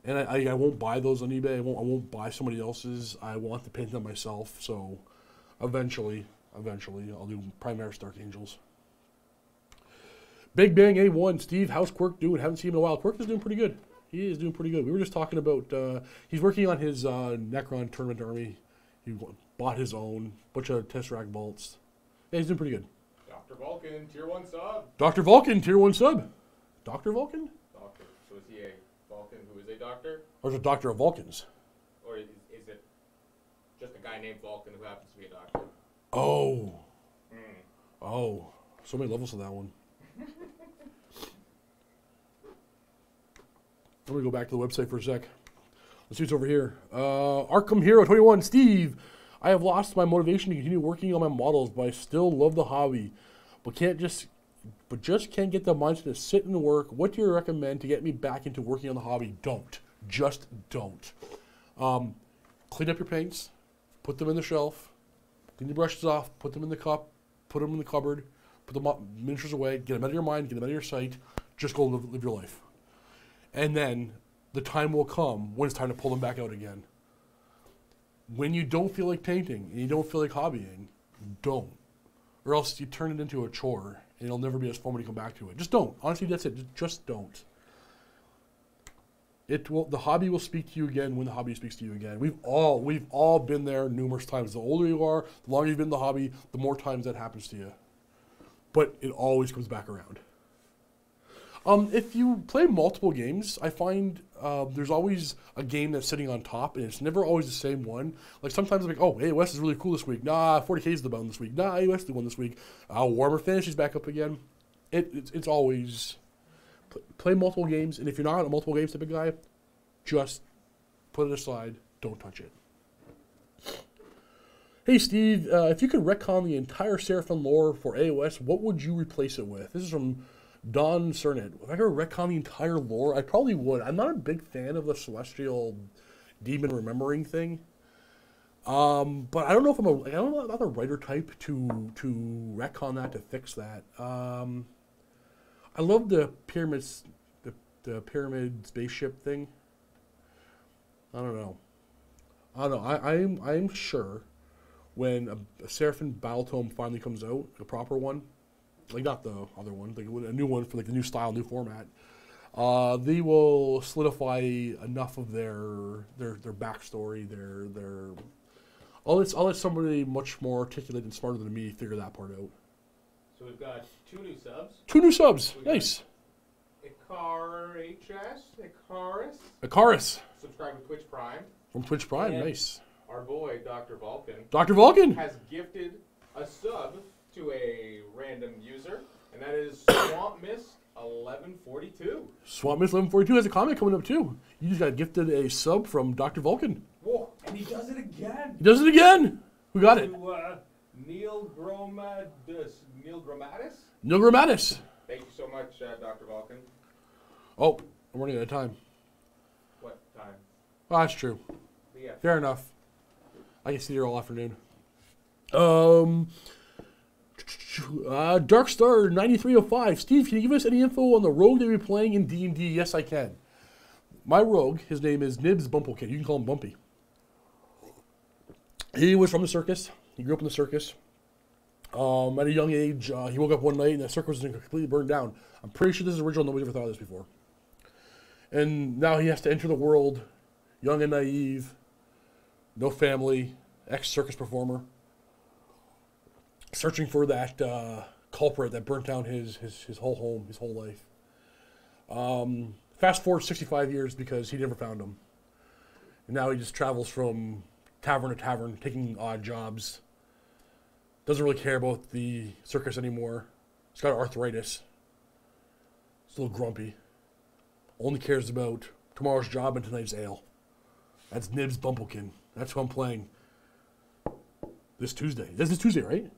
And I won't buy those on eBay. I won't buy somebody else's. I want to paint them myself. So, eventually, I'll do Primaris Dark Angels. Big Bang A1, Steve, how's Quirk doing? Haven't seen him in a while. Quirk is doing pretty good. He is doing pretty good. We were just talking about, he's working on his Necron tournament army. He bought his own, bunch of Tesseract bolts. Yeah, he's doing pretty good. Dr. Vulcan, tier 1 sub. Dr. Vulcan, tier 1 sub. Dr. Vulcan? Doctor. So is he a Vulcan who is a doctor? Or is it Doctor of Vulcans? Or is it just a guy named Vulcan who happens to be a doctor? Oh. Oh. So many levels to that one. I'm going to go back to the website for a sec. Let's see what's over here. Arkham Hero 21. Steve, I have lost my motivation to continue working on my models, but I still love the hobby. But just can't get the mindset to sit and work. What do you recommend to get me back into working on the hobby? Don't. Just don't. Clean up your paints. Put them in the shelf. Clean the brushes off. Put them in the cup. Put them in the cupboard. Put the miniatures away. Get them out of your mind. Get them out of your sight. Just go live your life. And then the time will come when it's time to pull them back out again. When you don't feel like painting and you don't feel like hobbying, don't. Or else you turn it into a chore and it'll never be as fun when you come back to it. Just don't. Honestly, that's it. Just don't. The hobby will speak to you again when the hobby speaks to you again. We've all been there numerous times. The older you are, the longer you've been in the hobby, the more times that happens to you. But it always comes back around. If you play multiple games, I find there's always a game that's sitting on top, and it's never always the same one. Like sometimes I'm like, oh, AOS is really cool this week. Nah, 40K is the bound this week. Nah, AOS is the one this week. Warhammer Fantasy's back up again. It's always play multiple games, and if you're not a multiple games type of guy, just put it aside. Don't touch it. Hey Steve, if you could retcon the entire Seraphim lore for AOS, what would you replace it with? This is from Don Cernit. If I could retcon the entire lore, I probably would. I'm not a big fan of the Celestial Demon Remembering thing. But I don't know if I'm not the writer type to retcon that, to fix that. I love the pyramids, the pyramid spaceship thing. I don't know. I'm sure when a Seraphim Battle Tome finally comes out, a proper one, like not the other one, like a new one for like the new style, new format, they will solidify enough of their backstory, their. I'll let somebody much more articulate and smarter than me figure that part out. So we've got 2 new subs. 2 new subs, nice. Icarus. Subscribe to Twitch Prime. From Twitch Prime, And nice. Our boy, Dr. Vulcan. Dr. Vulcan has gifted a sub to a random user, and that is Swamp Miss 1142. Swamp Miss 1142 has a comment coming up too. You just got gifted a sub from Dr. Vulcan. Whoa, and he does it again. He does it again. Who got it? To Neil Gromatis. Neil Gromatis. Thank you so much, Dr. Vulcan. Oh, I'm running out of time. What time? Oh, that's true. Yeah. Fair enough. I can sit here all afternoon. Darkstar 9305. Steve, can you give us any info on the rogue that you're playing in D&D? Yes, I can. My rogue, his name is Nibs Bumplekin. You can call him Bumpy. He was from the circus. He grew up in the circus. At a young age, he woke up one night and the circus was completely burned down. I'm pretty sure this is original. Nobody's ever thought of this before. And now he has to enter the world, young and naive, no family, ex-circus performer, searching for that culprit that burnt down his whole home, his whole life. Fast forward 65 years because he never found him. And now he just travels from tavern to tavern, taking odd jobs. Doesn't really care about the circus anymore. He's got arthritis. He's a little grumpy. Only cares about tomorrow's job and tonight's ale. That's Nibs Bumplekin. That's who I'm playing this Tuesday. This is Tuesday, right?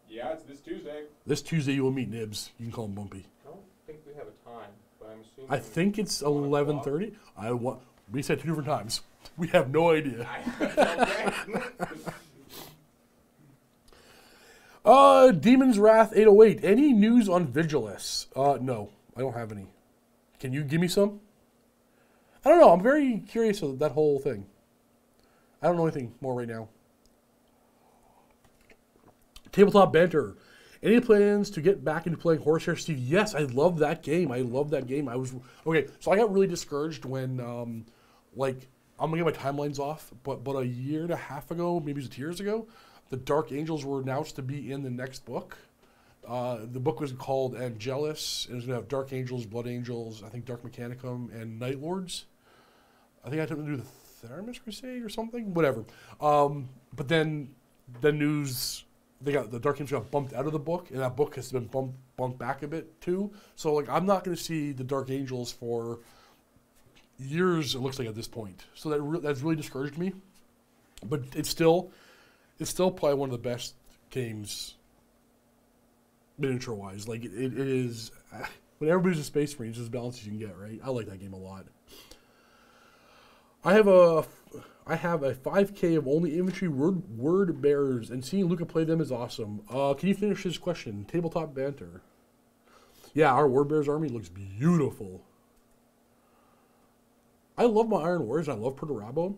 Yeah, it's this Tuesday. This Tuesday you will meet Nibs. You can call him Bumpy. I don't think we have a time, but I'm assuming... I think it's 11:30. We said 2 different times. We have no idea. Demon's Wrath 808. Any news on Vigilus? No, I don't have any. Can you give me some? I don't know. I'm very curious of that whole thing. I don't know anything more right now. Tabletop Banter. Any plans to get back into playing Horsehair Steve? Yes, I love that game. I love that game. Okay, so I got really discouraged when, like, I'm going to get my timelines off, but a year and a half ago, maybe it was 2 years ago, the Dark Angels were announced to be in the next book. The book was called Angelus, and it was going to have Dark Angels, Blood Angels, I think Dark Mechanicum, and Night Lords. I think I had something to do with the Theramis Crusade or something, whatever. But then the news... the Dark Angels got bumped out of the book, and that book has been bumped back a bit too. So like, I'm not going to see the Dark Angels for years. It looks like at this point. So that's really discouraged me. But it's still probably one of the best games, miniature wise. Like it is. When everybody's a Space Marine, it's as balanced as you can get. Right? I like that game a lot. I have a 5K of only infantry word bearers, and seeing Luca play them is awesome. Can you finish this question? Tabletop Banter. Yeah, our word bearers army looks beautiful. I love my Iron Warriors. I love Perturabo,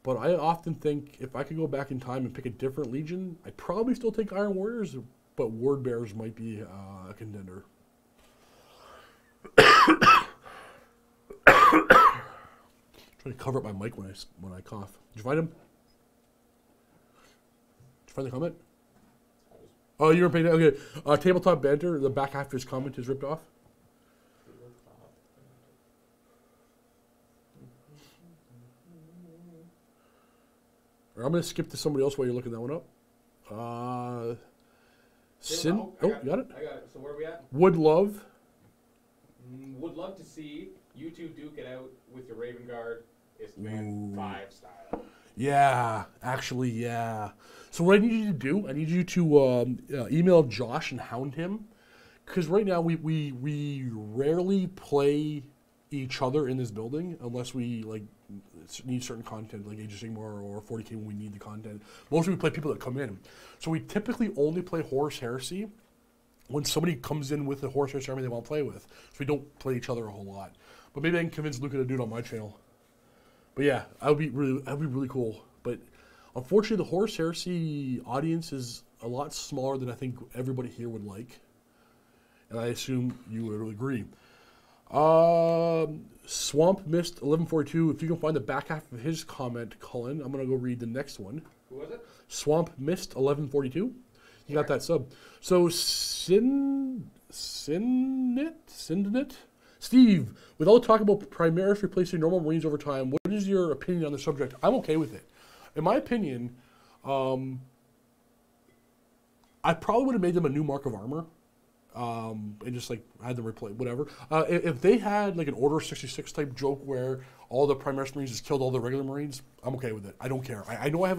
but I often think if I could go back in time and pick a different legion, I'd probably still take Iron Warriors, but word bearers might be a contender. Trying to cover up my mic when I cough. Did you find him? Did you find the comment? Oh, you weren't paying attention. Okay. Tabletop Banter, the back half of his comment is ripped off. Or I'm going to skip to somebody else while you're looking that one up. Sin. Oh, you got it? I got it. So where are we at? Would love. Would love to see you two duke it out with your Raven Guard. Istvan 5 style. Yeah, actually, yeah. So what I need you to do, I need you to email Josh and hound him, because right now we rarely play each other in this building unless we like need certain content, like Age of Sigmar or 40K when we need the content. Mostly we play people that come in. So we typically only play Horus Heresy when somebody comes in with a Horus Heresy army they want to play with. So we don't play each other a whole lot. But maybe I can convince Luca to do it on my channel. But yeah, that'd be really cool. But unfortunately, the Horus Heresy audience is a lot smaller than I think everybody here would like, and I assume you would agree. Swamp Mist 1142. If you can find the back half of his comment, Cullen, I'm gonna go read the next one. Who was it? Swamp Mist 1142. You got that sub. So Syndinit. Steve, with all the talk about Primaris replacing normal Marines over time, what is your opinion on the subject? I'm okay with it. In my opinion, I probably would have made them a new mark of armor, and just like had them replace whatever. If they had like an Order 66 type joke where all the Primaris Marines just killed all the regular Marines, I'm okay with it. I don't care. I know I have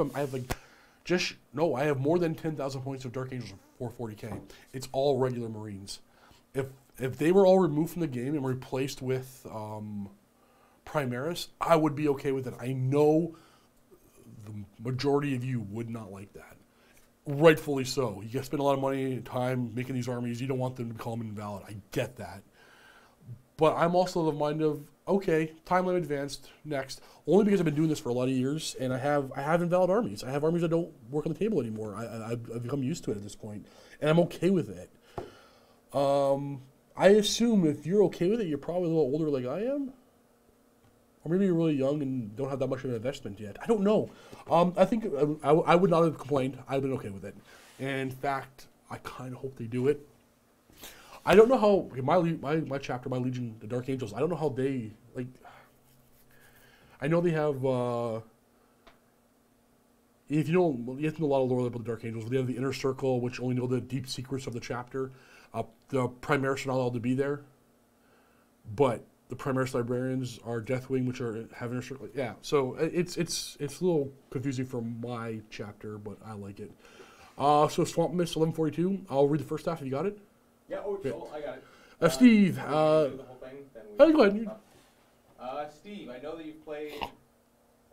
more than 10,000 points of Dark Angels for 40K. It's all regular Marines. If they were all removed from the game and replaced with Primaris, I would be okay with it. I know the majority of you would not like that. Rightfully so. You spend a lot of money and time making these armies. You don't want them to become invalid. I get that. But I'm also of the mind of, okay, timeline advanced, next. Only because I've been doing this for a lot of years, and I have invalid armies. I have armies that don't work on the table anymore. I've become used to it at this point, and I'm okay with it. I assume if you're okay with it, you're probably a little older like I am. Or maybe you're really young and don't have that much of an investment yet. I don't know. I think I would not have complained. I've been okay with it. And in fact, I kind of hope they do it. I don't know how, my chapter, my Legion, the Dark Angels, I don't know how they, like, I know they have, if you don't, you have to know a lot of lore about the Dark Angels. They have the Inner Circle, which only know the deep secrets of the chapter. The Primaris are not allowed to be there, but the Primaris Librarians are Deathwing, which have Inner Circle. Yeah, so it's a little confusing for my chapter, but I like it. So Swamp Mist 1142. I'll read the first half. Have you got it? Yeah. Oh, I got it. Steve. Do the whole thing, then go ahead. Steve, I know that you've played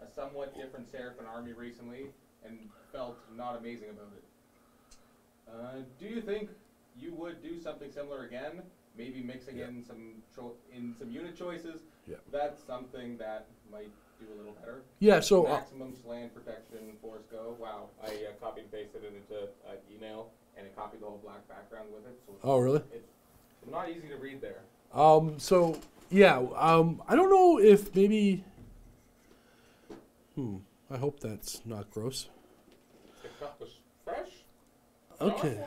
a somewhat different Seraphim army recently and felt not amazing about it. Do you think you would do something similar again? Maybe mixing in some unit choices. Yeah. That's something that might do a little better. Yeah. So maximum slant protection, force go. Wow, I copied and pasted it into an email, and it copied the whole black background with it. So oh, really? It's not easy to read there. So yeah. I don't know if maybe. I hope that's not gross. The cup was fresh. Okay.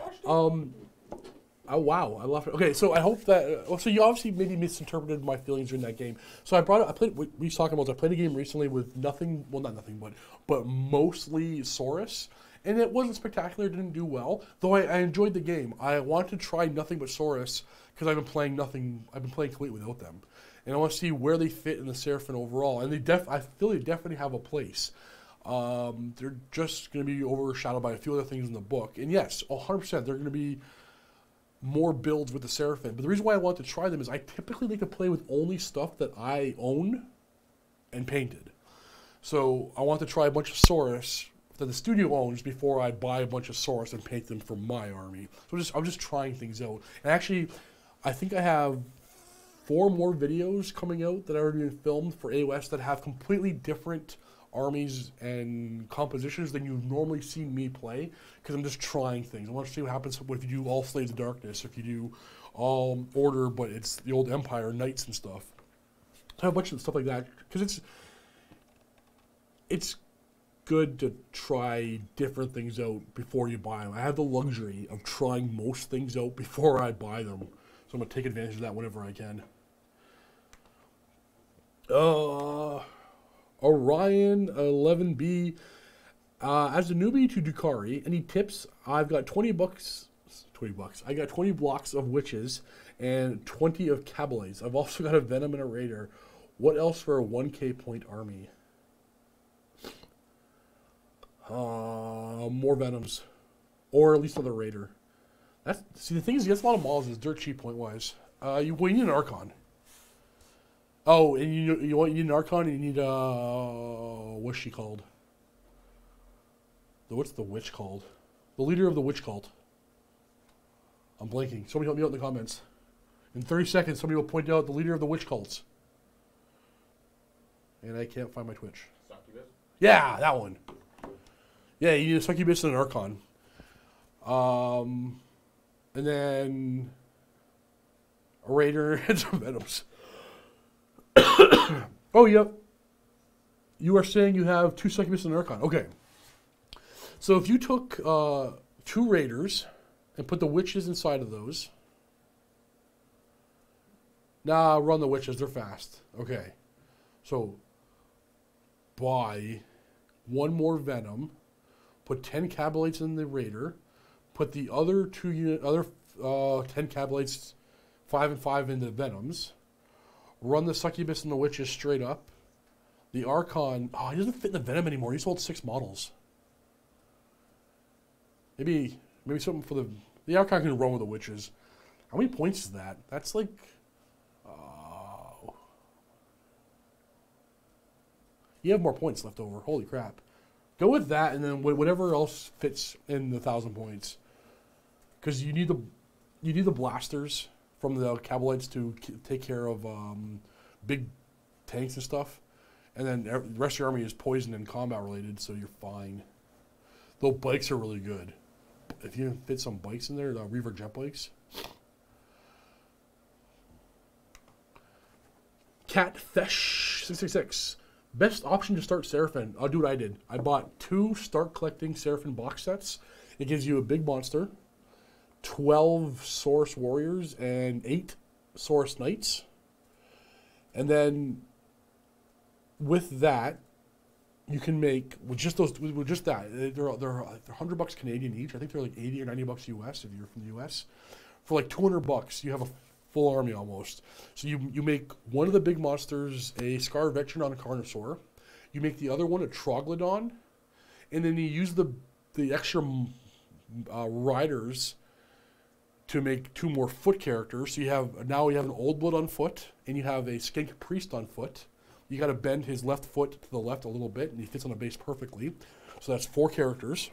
Oh wow, I love it. Okay, so I hope that. So you obviously maybe misinterpreted my feelings during that game. So I played. We was talking about. I played a game recently with nothing. Well, not nothing, but mostly Saurus, and it wasn't spectacular. Didn't do well. Though I enjoyed the game. I wanted to try nothing but Saurus because I've been playing nothing. I've been playing completely without them, and I want to see where they fit in the Seraphim overall. And I feel they definitely have a place. They're just going to be overshadowed by a few other things in the book. And yes, 100%, they're going to be more builds with the Seraphim. But the reason why I want to try them is I typically like to play with only stuff that I own and painted. So I want to try a bunch of Saurus that the studio owns before I buy a bunch of Saurus and paint them for my army. So I'm just trying things out. And actually, I think I have 4 more videos coming out that I already filmed for AOS that have completely different armies and compositions than you've normally seen me play, because I'm just trying things. I want to see what happens if you do all Slaves of Darkness, if you do all Order, but it's the old Empire, Knights and stuff. I have a bunch of stuff like that, because it's good to try different things out before you buy them. I have the luxury of trying most things out before I buy them, so I'm going to take advantage of that whenever I can. Orion 11B, as a newbie to Dukari, any tips? I've got 20 bucks. I got 20 blocks of witches and 20 of Cabalates. I've also got a Venom and a Raider. What else for a 1k point army? More Venoms, or at least another Raider. See, the thing is, he gets a lot of models. It's dirt cheap point wise. You need an Archon. Oh, and you need an Archon, and you need what's she called? What's the witch called? The leader of the witch cult. I'm blanking. Somebody help me out in the comments. In 30 seconds, somebody will point out the leader of the witch cults. And I can't find my Twitch. Succubus? Yeah, that one. Yeah, you need a Succubus and an Archon. And then a Raider and some Venoms. Oh, yep. You are saying you have 2 Succubus and an Archon. Okay. So if you took 2 Raiders and put the witches inside of those. Nah, run the witches. They're fast. Okay. So buy 1 more Venom. Put 10 Cabalates in the Raider. Put the other 10 Cabalates, 5 and 5 into Venoms. Run the Succubus and the Witches straight up. The Archon, he doesn't fit in the Venom anymore. He sold 6 models. Maybe something for the Archon can run with the Witches. How many points is that? That's like, you have more points left over. Holy crap. Go with that, and then whatever else fits in the 1,000 points. Because you need the blasters from the Cabalites to take care of big tanks and stuff. And then the rest of your army is poison and combat related, so you're fine. Though bikes are really good. If you fit some bikes in there, the Reaver jet bikes. Catfish666. Best option to start Seraphim. I'll do what I did. I bought 2 start collecting Seraphim box sets. It gives you a big monster, 12 Saurus warriors, and 8 Saurus knights. And then with that, you can make with just that. They're $100 Canadian each. I think they're like 80 or 90 bucks US if you're from the US. For like $200, you have a full army almost. So you make one of the big monsters a Scar Veteran on a Carnosaur. You make the other one a Troglodon, and then you use the extra riders to make 2 more foot characters. So now you have an Old Blood on foot, and you have a Skink Priest on foot. You got to bend his left foot to the left a little bit, and he fits on the base perfectly. So that's 4 characters.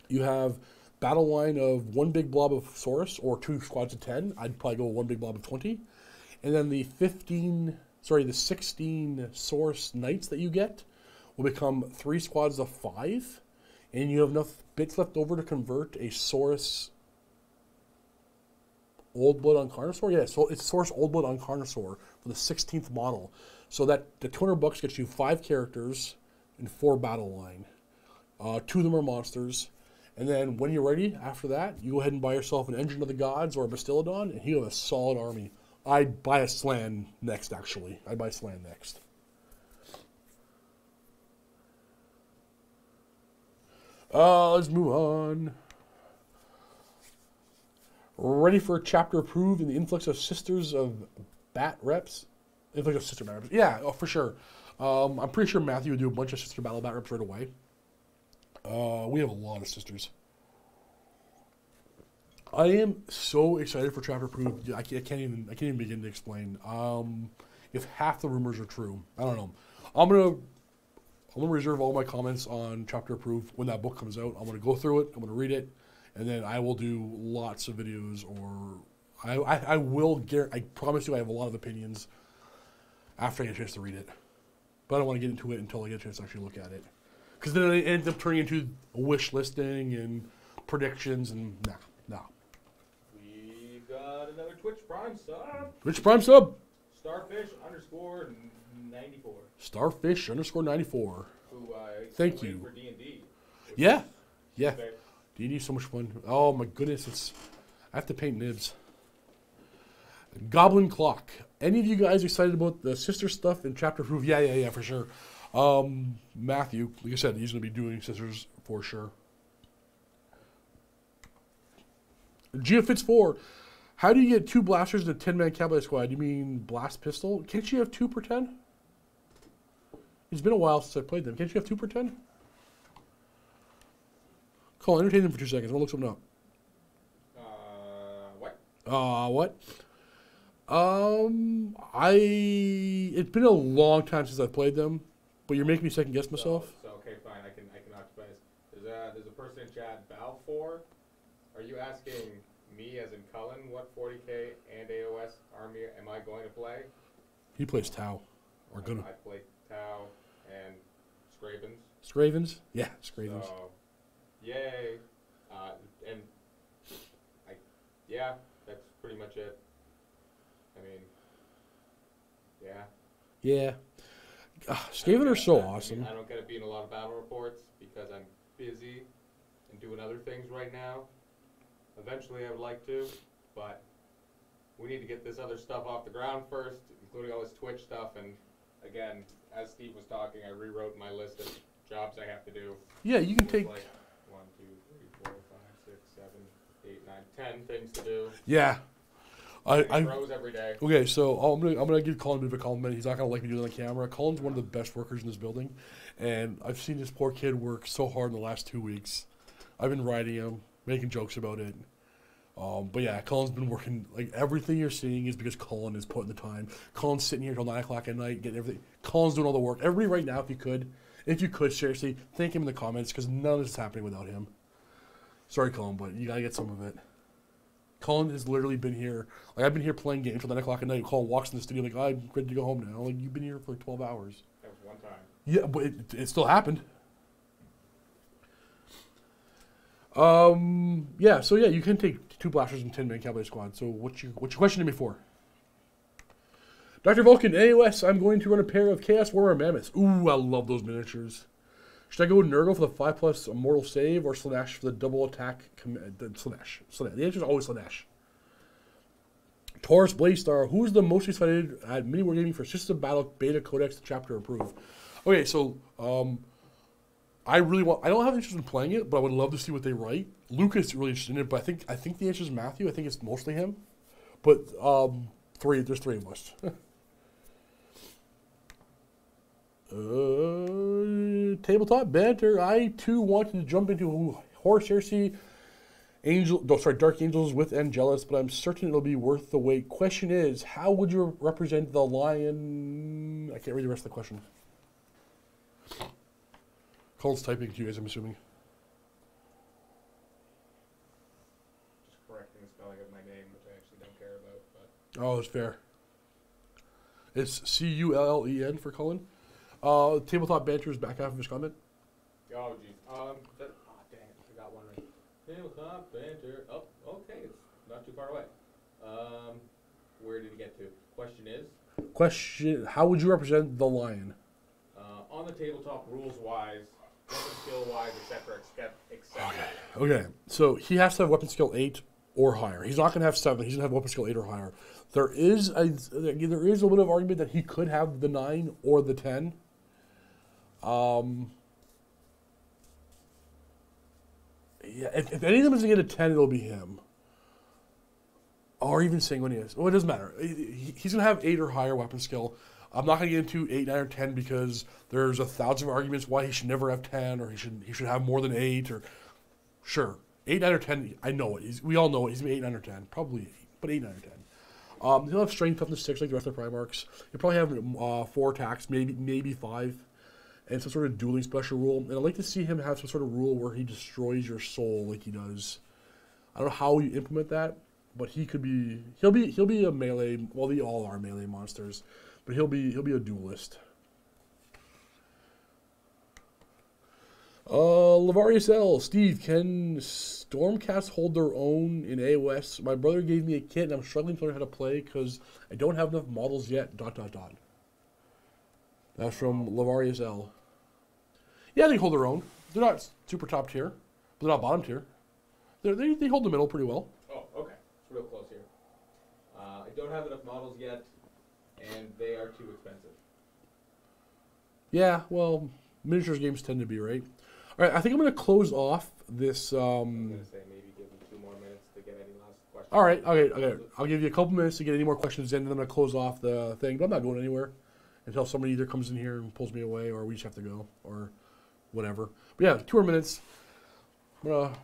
You have battle line of 1 big blob of Saurus or 2 squads of 10. I'd probably go 1 big blob of 20. And then the 16 Saurus Knights that you get will become 3 squads of 5. And you have enough bits left over to convert a Saurus Old Blood on Carnosaur. Yeah, so it's Saurus Old Blood on Carnosaur for the 16th model. So that the $200 gets you 5 characters and 4 battle line. 2 of them are monsters. And then when you're ready, after that, you go ahead and buy yourself an Engine of the Gods or a Bastiladon, and you have a solid army. I'd buy a Slan next, actually. I'd buy Slan next. Let's move on. Ready for a chapter approved in the influx of Sisters of Bat reps? Influx of Sister Bat reps. Yeah, oh, for sure. I'm pretty sure Matthew would do a bunch of Sister Battle Bat reps right away. We have a lot of sisters. I am so excited for chapter approved. I can't even begin to explain. If half the rumors are true, I don't know. I'm gonna reserve all my comments on chapter approved when that book comes out. I'm gonna go through it. I'm gonna read it, and then I will do lots of videos. Or I promise you, I have a lot of opinions after I get a chance to read it. But I don't want to get into it until I get a chance to actually look at it. Because then it ends up turning into a wish listing and predictions and nah. We've got another Twitch Prime sub. Twitch Prime sub. Starfish_94. Starfish_94. Who Thank you. For D&D. Yeah. D&D is so much fun. Oh my goodness, I have to paint nibs. Goblin Clock. Any of you guys excited about the sister stuff in chapter proof? Yeah, for sure. Matthew, like I said, he's going to be doing sisters for sure. Geofits 4. How do you get 2 blasters in a 10-man cavalry squad? You mean blast pistol? Can't you have 2 per 10? It's been a while since I played them. Can't you have 2 per 10? Cole, entertain them for 2 seconds. I'll look something up. What? It's been a long time since I've played them, but you're making me second guess myself. So okay, fine. I can occupy this. There's a person in chat, Balfour. Are you asking me, as in Cullen, what 40k and AOS army am I going to play? He plays Tau. I play Tau and Scravens. Scravens? Yeah, Scravens. So, yay. Yeah, that's pretty much it. I mean, yeah. Yeah. Skaven are so awesome. I don't get to be in a lot of battle reports because I'm busy and doing other things right now. Eventually I would like to, but we need to get this other stuff off the ground first, including all this Twitch stuff. And again, as Steve was talking, I rewrote my list of jobs I have to do. Yeah, you can take... Like 1, 2, 3, 4, 5, 6, 7, 8, 9, 10 things to do. Yeah. I throws every day. Okay, so I'm gonna give Colin a bit of a compliment. He's not gonna like me doing it on camera. Colin's one of the best workers in this building, and I've seen this poor kid work so hard in the last 2 weeks. I've been riding him, making jokes about it. But yeah, Colin's been working. Like, everything you're seeing is because Colin is putting the time. Colin's sitting here till 9 o'clock at night getting everything. Colin's doing all the work. Everybody right now, if you could, seriously, thank him in the comments, because none of this is happening without him. Sorry, Colin, but you gotta get some of it. Colin has literally been here. Like, I've been here playing games till 9 o'clock at night. Colin walks in the studio like, I'm ready to go home now. Like, you've been here for like 12 hours. That was one time. Yeah, but it still happened. Yeah, so yeah, you can take 2 blasters and 10-man cavalry squad. So what's your question to me for? Dr. Vulcan, AOS, I'm going to run a pair of Chaos Warrior Mammoths. Ooh, I love those miniatures. Should I go with Nurgle for the 5+ Immortal Save or Slanesh for the double attack? Slanesh. The answer is always Slanesh. Taurus Blaze-Star, who's the most excited at MiniWarGaming for System Battle Beta Codex Chapter Approved? Okay, so I don't have interest in playing it, but I would love to see what they write. Lucas is really interested in it, but I think the answer is Matthew. I think it's mostly him. But there's 3 of us. Tabletop banter. I too wanted to jump into Horse Heresy Dark Angels with Angelus, but I'm certain it'll be worth the wait. Question is, how would you represent the lion? I can't read the rest of the question. Cole's typing to you guys, I'm assuming. Just correcting the spelling of my name, which I actually don't care about. But. Oh, it's fair. It's Cullen for Cullen. Tabletop Banter is back half of his comment. Oh, jeez. Dang it, I got one right. Tabletop Banter. Oh, okay, it's not too far away. Where did he get to? Question is? How would you represent the lion? On the tabletop, rules-wise, weapon skill-wise, etc., etc. Okay, so he has to have weapon skill 8 or higher. He's not going to have 7. He's going to have weapon skill 8 or higher. There is a little bit of argument that he could have the 9 or the 10. Yeah, if any of them is going to get a 10, it'll be him. Or even Sanguinius. Well, it doesn't matter. He's going to have 8 or higher weapon skill. I'm not going to get into 8, 9, or 10 because there's 1,000 arguments why he should never have 10 or he should have more than 8. Or sure, 8, 9, or 10. I know it. We all know it. He's going to be 8, 9, or 10. Probably 8, but 8, 9, or 10. He'll have strength up to 6 like the rest of the Primarchs. He'll probably have 4 attacks, maybe 5, and some sort of dueling special rule. And I'd like to see him have some sort of rule where he destroys your soul like he does. I don't know how you implement that, but he'll be a melee. Well, they all are melee monsters, but he'll be a duelist. Lavarius L. Steve, can Stormcast hold their own in AOS? My brother gave me a kit and I'm struggling to learn how to play because I don't have enough models yet. ... That's from Lavarius L. Yeah, they hold their own. They're not super top tier, but they're not bottom tier. They hold the middle pretty well. Oh, okay. It's real close here. I don't have enough models yet, and they are too expensive. Yeah, well, miniatures games tend to be, right? All right, I think I'm going to close off this. I was going to say maybe give them 2 more minutes to get any last questions. All right, okay. I'll give you a couple minutes to get any more questions in, and then I'm going to close off the thing. But I'm not going anywhere until somebody either comes in here and pulls me away, or we just have to go, or whatever. But yeah, 2 more minutes. I'm going to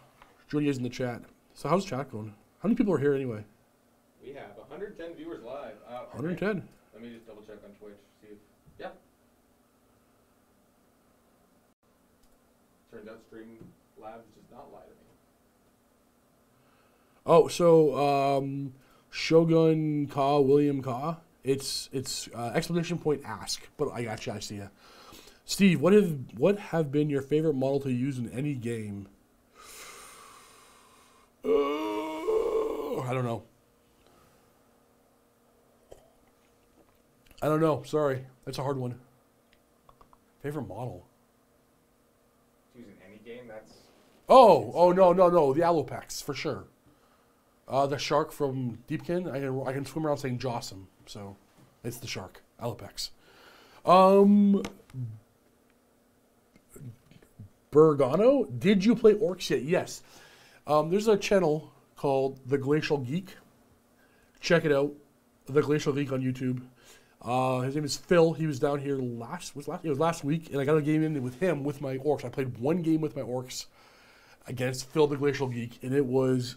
join you guys in the chat. So how's chat going? How many people are here anyway? We have 110 viewers live. 110. Okay. Let me just double check on Twitch. See if turns out Streamlabs does not lie to me. Oh, so Shogun Ka, William Ka. It's exclamation point ask. But I got you. I see ya. Steve, what have been your favorite model to use in any game? I don't know. Sorry. That's a hard one. Favorite model? Using any game, that's... Oh, no. The Alopex, for sure. The shark from Deepkin, I can swim around saying Jossum, so it's the shark, Alopex. Bergano, did you play Orcs yet? Yes. There's a channel called The Glacial Geek. Check it out. The Glacial Geek on YouTube. His name is Phil. He was down here last week, and I got a game in with him with my Orcs. I played 1 game with my Orcs against Phil the Glacial Geek, and it was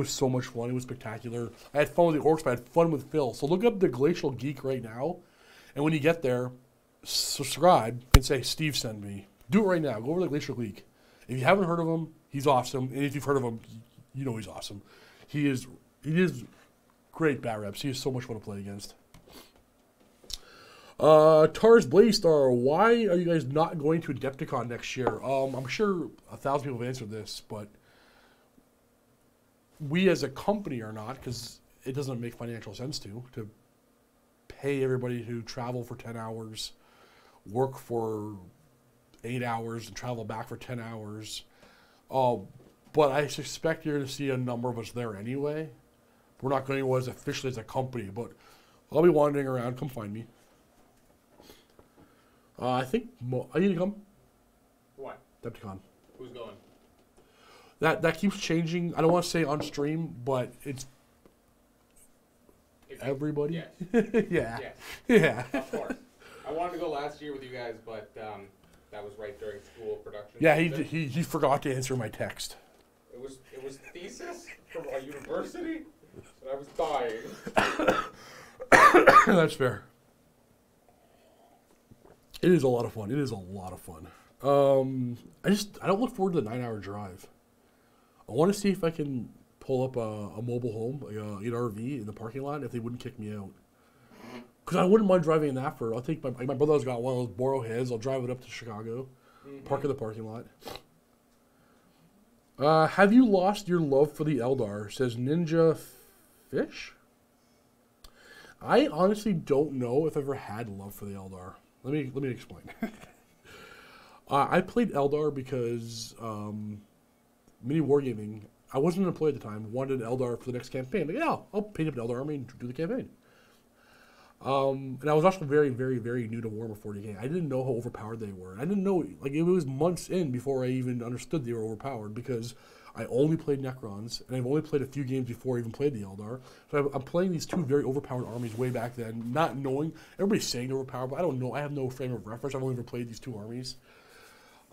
so much fun. It was spectacular. I had fun with the Orcs, but I had fun with Phil. So look up The Glacial Geek right now, and when you get there, subscribe and say, Steve send me. Do it right now. Go over to The Glacial Geek. If you haven't heard of him, he's awesome. And if you've heard of him, you know he's awesome. He is great bat reps. He is so much fun to play against. Tars Blaystar, why are you guys not going to Adepticon next year? I'm sure 1,000 people have answered this, but we as a company are not, because it doesn't make financial sense to pay everybody to travel for 10 hours, work for 8 hours, and travel back for 10 hours. But I suspect you're going to see a number of us there anyway. We're not going to go as officially as a company, but I'll be wandering around. Come find me. I think are you gonna come? What? Adepticon. Who's going? That keeps changing. I don't want to say on stream, but it's everybody. Yes. Yeah. Yes. Yeah. Of course. I wanted to go last year with you guys, but that was right during school production. Yeah, he forgot to answer my text. It was thesis from a university, and I was dying. That's fair. It is a lot of fun. It is a lot of fun. I don't look forward to the 9-hour drive. I want to see if I can pull up a mobile home, like an RV in the parking lot, if they wouldn't kick me out. Because I wouldn't mind driving in that for. I'll take my brother's got one. I'll borrow his. I'll drive it up to Chicago, park in the parking lot. Have you lost your love for the Eldar? Says Ninja Fish. I honestly don't know if I've ever had love for the Eldar. Let me explain. I played Eldar because MiniWarGaming. I wasn't an employee at the time. Wanted an Eldar for the next campaign. Like, yeah, I'll paint up an Eldar army and do the campaign. And I was also very, very, very new to Warhammer 40k. I didn't know how overpowered they were. I didn't know, like, it was months in before I even understood they were overpowered because I only played Necrons, and I've only played a few games before I even played the Eldar. So I'm playing these two very overpowered armies way back then, not knowing. Everybody's saying they're overpowered, but I don't know. I have no frame of reference. I've only ever played these two armies.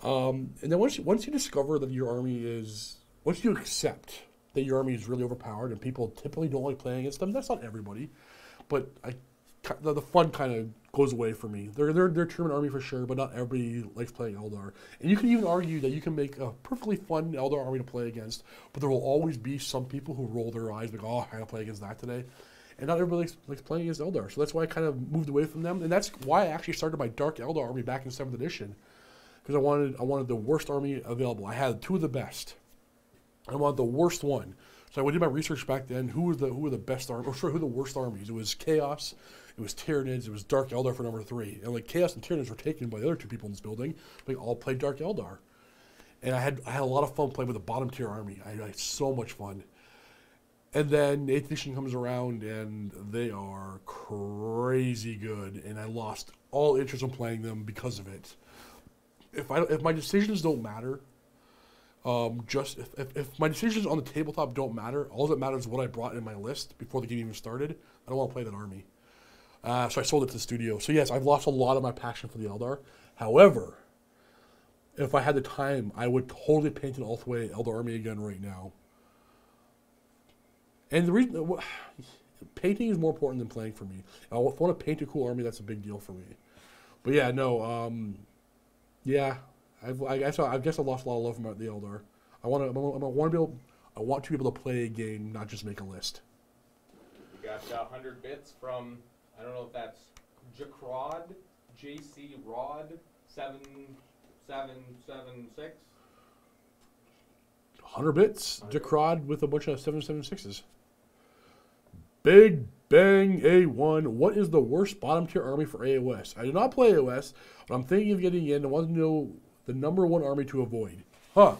And then once you discover that your army is, once you accept that your army is really overpowered and people typically don't like playing against them, that's not everybody, but the fun kind of goes away for me. They're a tournament army for sure, but not everybody likes playing Eldar. And you can even argue that you can make a perfectly fun Eldar army to play against, but there will always be some people who roll their eyes like, oh, I gotta play against that today. And not everybody likes playing against Eldar, so that's why I kind of moved away from them. And that's why I actually started my Dark Eldar army back in 7th edition, because I wanted the worst army available. I had two of the best. I wanted the worst one. So I did my research back then. Who were the best armies? Or sorry, who were the worst armies? It was Chaos, it was Tyranids, it was Dark Eldar for number 3. And like Chaos and Tyranids were taken by the other two people in this building. They all played Dark Eldar, and I had a lot of fun playing with a bottom tier army. I had so much fun. And then 8th edition comes around, and they are crazy good, and I lost all interest in playing them because of it. If my decisions don't matter. If my decisions on the tabletop don't matter, all that matters is what I brought in my list before the game even started. I don't want to play that army. So I sold it to the studio. So yes, I've lost a lot of my passion for the Eldar. However, if I had the time, I would totally paint an all-the-way Eldar army again right now. And the reason, painting is more important than playing for me. If I want to paint a cool army, that's a big deal for me. But yeah, no, yeah. I guess I lost a lot of love from the Eldar. I want to be able to play a game, not just make a list. We got 100 bits from, I don't know if that's Jacrod, JC Rod 7776. 100 bits, Jacrod with a bunch of 776s. Big Bang A1. What is the worst bottom tier army for AOS? I do not play AOS, but I'm thinking of getting in. I want to know the number one army to avoid. Huh.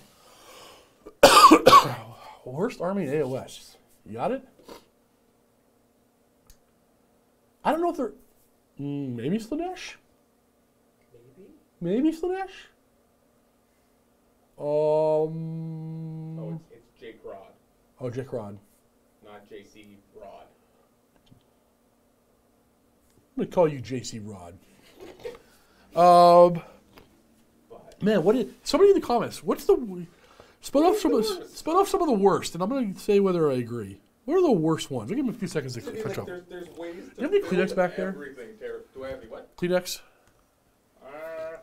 Worst army in AOS. You got it? I don't know if they're... maybe Slanesh? Maybe Slanesh? Oh, it's Jake Rod. Oh, Jake Rod. Not JC Rod. I'm going to call you JC Rod. Man, what is somebody in the comments? What's the split off some of the worst, and I'm going to say whether I agree. What are the worst ones? I'll give them a few seconds to catch up. There's ways to. Do you have any Kleenex back there? Do I have any what? Kleenex.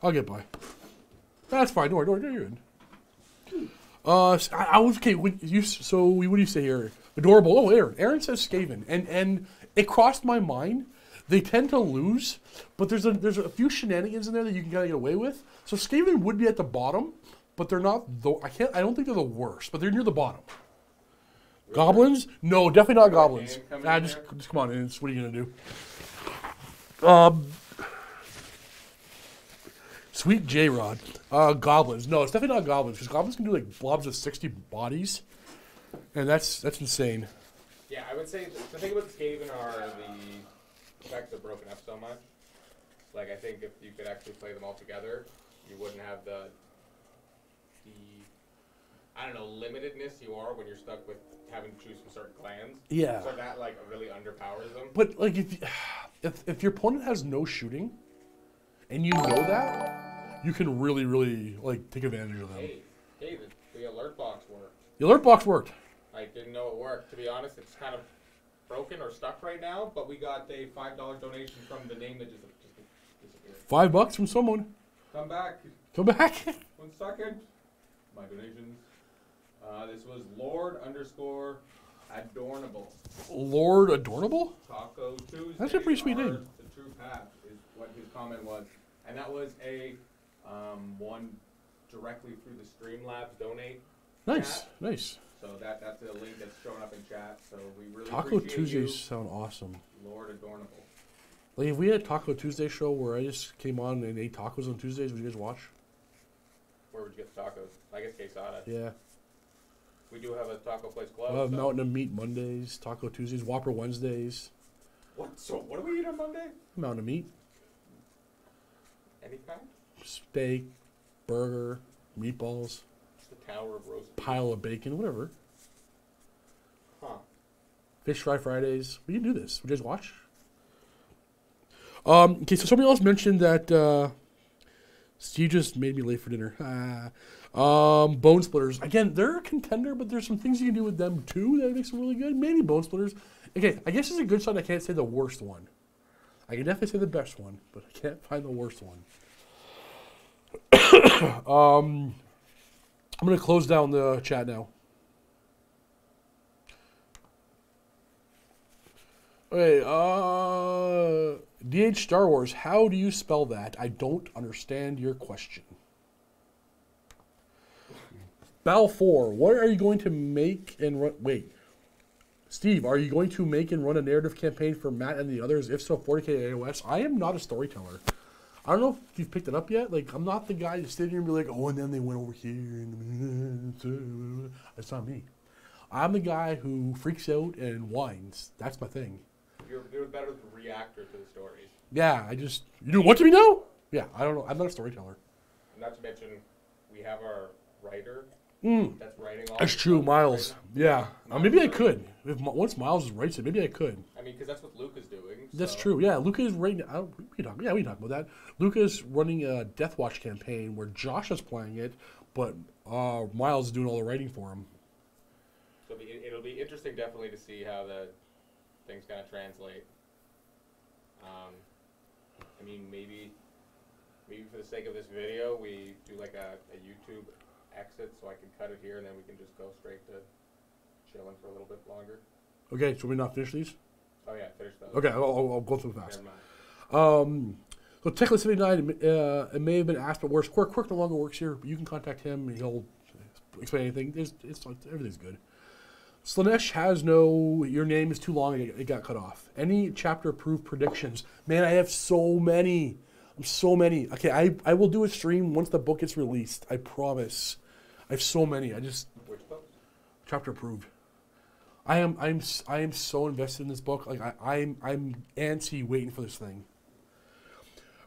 I'll get by. That's fine. Don't worry. You're in. I was okay. What do you say here? Adorable. Oh, Aaron says Skaven, and it crossed my mind. They tend to lose, but there's a few shenanigans in there that you can kind of get away with. So Skaven would be at the bottom, but they're not. I don't think they're the worst, but they're near the bottom. Really? Goblins? No, definitely not goblins. Just come on in. What are you gonna do? Sweet J-Rod. Goblins. No, it's definitely not goblins, because goblins can do like blobs of 60 bodies, and that's insane. Yeah, I would say the thing about the Skaven are the effects are broken up so much. Like, I think if you could actually play them all together, you wouldn't have the I don't know, limitedness you are when you're stuck with having to choose from certain clans. Yeah. So that like really underpowers them. But like if your opponent has no shooting, and you know that, you can really like take advantage of them. Hey, the alert box worked. The alert box worked. I didn't know it worked. To be honest, it's kind of broken or stuck right now, but we got a $5 donation from the name that just disappeared. $5 from someone. Come back. Come back. 1 second. My donations. This was Lord_Adornable. Lord Adornable? Taco Tuesday. That's a pretty sweet name. The true path is what his comment was. And that was a one directly through the Streamlabs donate. Nice, chat. nice. So that's a link that's showing up in chat. So we really Taco appreciate Tuesdays you, sound awesome. Lord Adornable. Like, if we had a Taco Tuesday show where I just came on and ate tacos on Tuesdays, would you guys watch? Where would you get the tacos? I guess Quesada. Yeah. We do have a taco place closed. Mountain of Meat Mondays, Taco Tuesdays, Whopper Wednesdays. What? So what do we eat on Monday? Mountain of Meat. Any kind? Steak, burger, meatballs, Just a tower of roast. pile of bacon, whatever. Huh. Fish Fry Fridays. We can do this. Would you guys watch? Okay, so somebody else mentioned that Steve just made me late for dinner. Bone Splitters. Again, they're a contender, but there's some things you can do with them too that makes them really good. Maybe Bone Splitters. Okay, I guess it's a good sign I can't say the worst one. I can definitely say the best one, but I can't find the worst one. I'm going to close down the chat now. Okay, DH Star Wars, how do you spell that? I don't understand your question. Balfour, what are you going to make and run? Wait. Steve, are you going to make and run a narrative campaign for Matt and the others? If so, 40K AOS. I am not a storyteller. I don't know if you've picked it up yet. Like, I'm not the guy to sit here and be like, oh, and then they went over here. And that's not me. I'm the guy who freaks out and whines. That's my thing. You're better the reactor to the stories. Yeah, you know what to me now? Yeah, I don't know. I'm not a storyteller. Not to mention, we have our writer that's writing all That's the true, stuff Miles. right Yeah. Miles Maybe I is could. Once Miles writes it, maybe I could. I mean, because that's what Luke is doing. That's so. true. Yeah, Luca is writing. We can talk about that. Luca's running a Death Watch campaign where Josh is playing it, but Miles is doing all the writing for him. So it'll be interesting, definitely, to see how the things kind of translate. I mean, maybe for the sake of this video, we do like a YouTube exit, so I can cut it here, and then we can just go straight to chilling for a little bit longer. Okay, so we not finish these? Oh yeah, finish those. Okay, I'll go through fast. Never mind. So Techless79, it may have been asked, but where's Quirk? Quirk no longer works here, but you can contact him, and he'll explain anything. Everything's good. Slanesh has no, your name is too long, it got cut off. Any chapter approved predictions? Man, I have so many. Okay, I will do a stream once the book gets released. I promise. I have so many. Which book? Chapter approved. I am so invested in this book. Like I'm antsy waiting for this thing.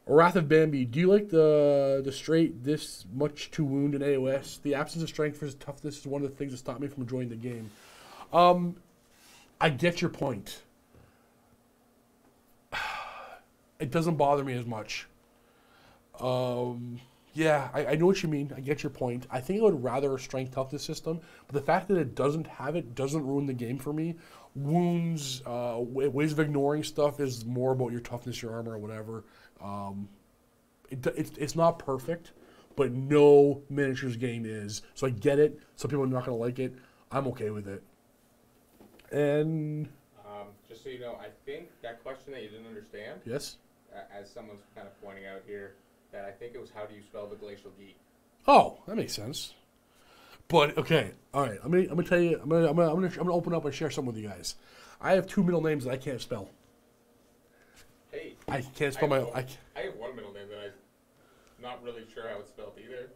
Wrath of Bambi. Do you like the straight this much to wound in AOS? The absence of strength versus toughness is one of the things that stopped me from enjoying the game. I get your point. It doesn't bother me as much. Yeah, I know what you mean. I get your point. I think I would rather a strength toughness system, but the fact that it doesn't have it doesn't ruin the game for me. Wounds, ways of ignoring stuff is more about your toughness, your armor, or whatever. It's not perfect, but no miniatures game is. So I get it. Some people are not going to like it. I'm okay with it. And just so you know, I think that question that you didn't understand, yes, as someone's kind of pointing out here, that I think it was how do you spell the glacial geek. Oh, that makes sense. But okay, all right. I'm gonna tell you. I'm gonna open up and share something with you guys. I have 2 middle names that I can't spell. Hey, I can't spell I have one middle name that I'm not really sure how it's spelled either.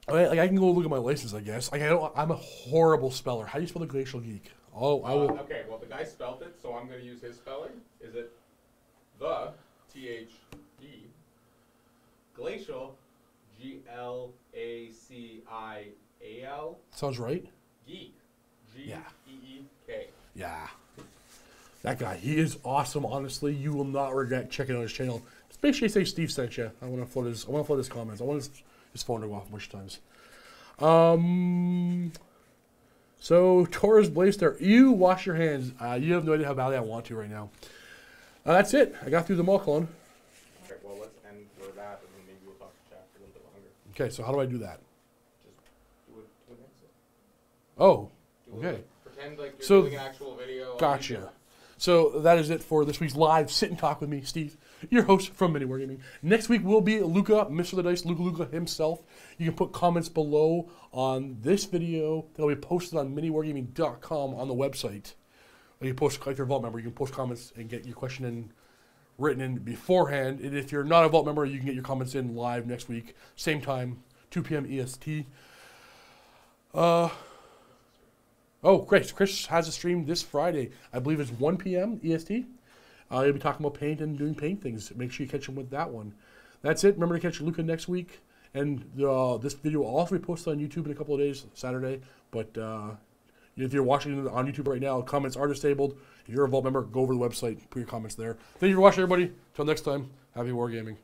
I can go look at my license, I guess. I'm a horrible speller. How do you spell the glacial geek? Oh, I will. Okay, well the guy spelled it, so I'm going to use his spelling. Is it the THE glacial GLACIAL Sounds right. geek Yeah. GEEK. Yeah. That guy, he is awesome. Honestly, you will not regret checking out his channel. Just make sure you say Steve sent you. I want to flood his comments. I want his phone to go off a bunch of times. So, Torres Blaster, you wash your hands. You have no idea how badly I want to right now. That's it. I got through them all, Colin. Okay, well, let's end for that, and then maybe we'll talk to chat for a little bit longer. Okay, so how do I do that? Just do it to an exit. Oh, Do okay. it, pretend like you're So, doing an actual video. on YouTube. Gotcha. So that is it for this week's live Sit and Talk with me, Steve, your host from MiniWarGaming. Next week will be Luca, Mr. the Dice, Luca himself. You can put comments below on this video that will be posted on MiniWarGaming.com on the website. You post, like you're a Vault member, you can post comments and get your question in written in beforehand. And if you're not a Vault member, you can get your comments in live next week, same time, 2 p.m. EST. Oh, great. Chris has a stream this Friday. I believe it's 1 p.m. EST. He'll be talking about paint and doing paint things. Make sure you catch him with that one. That's it. Remember to catch Luca next week. And this video will also be posted on YouTube in a couple of days, Saturday. But if you're watching it on YouTube right now, comments are disabled. If you're a Vault member, go over to the website, put your comments there. Thank you for watching, everybody. Until next time, happy wargaming.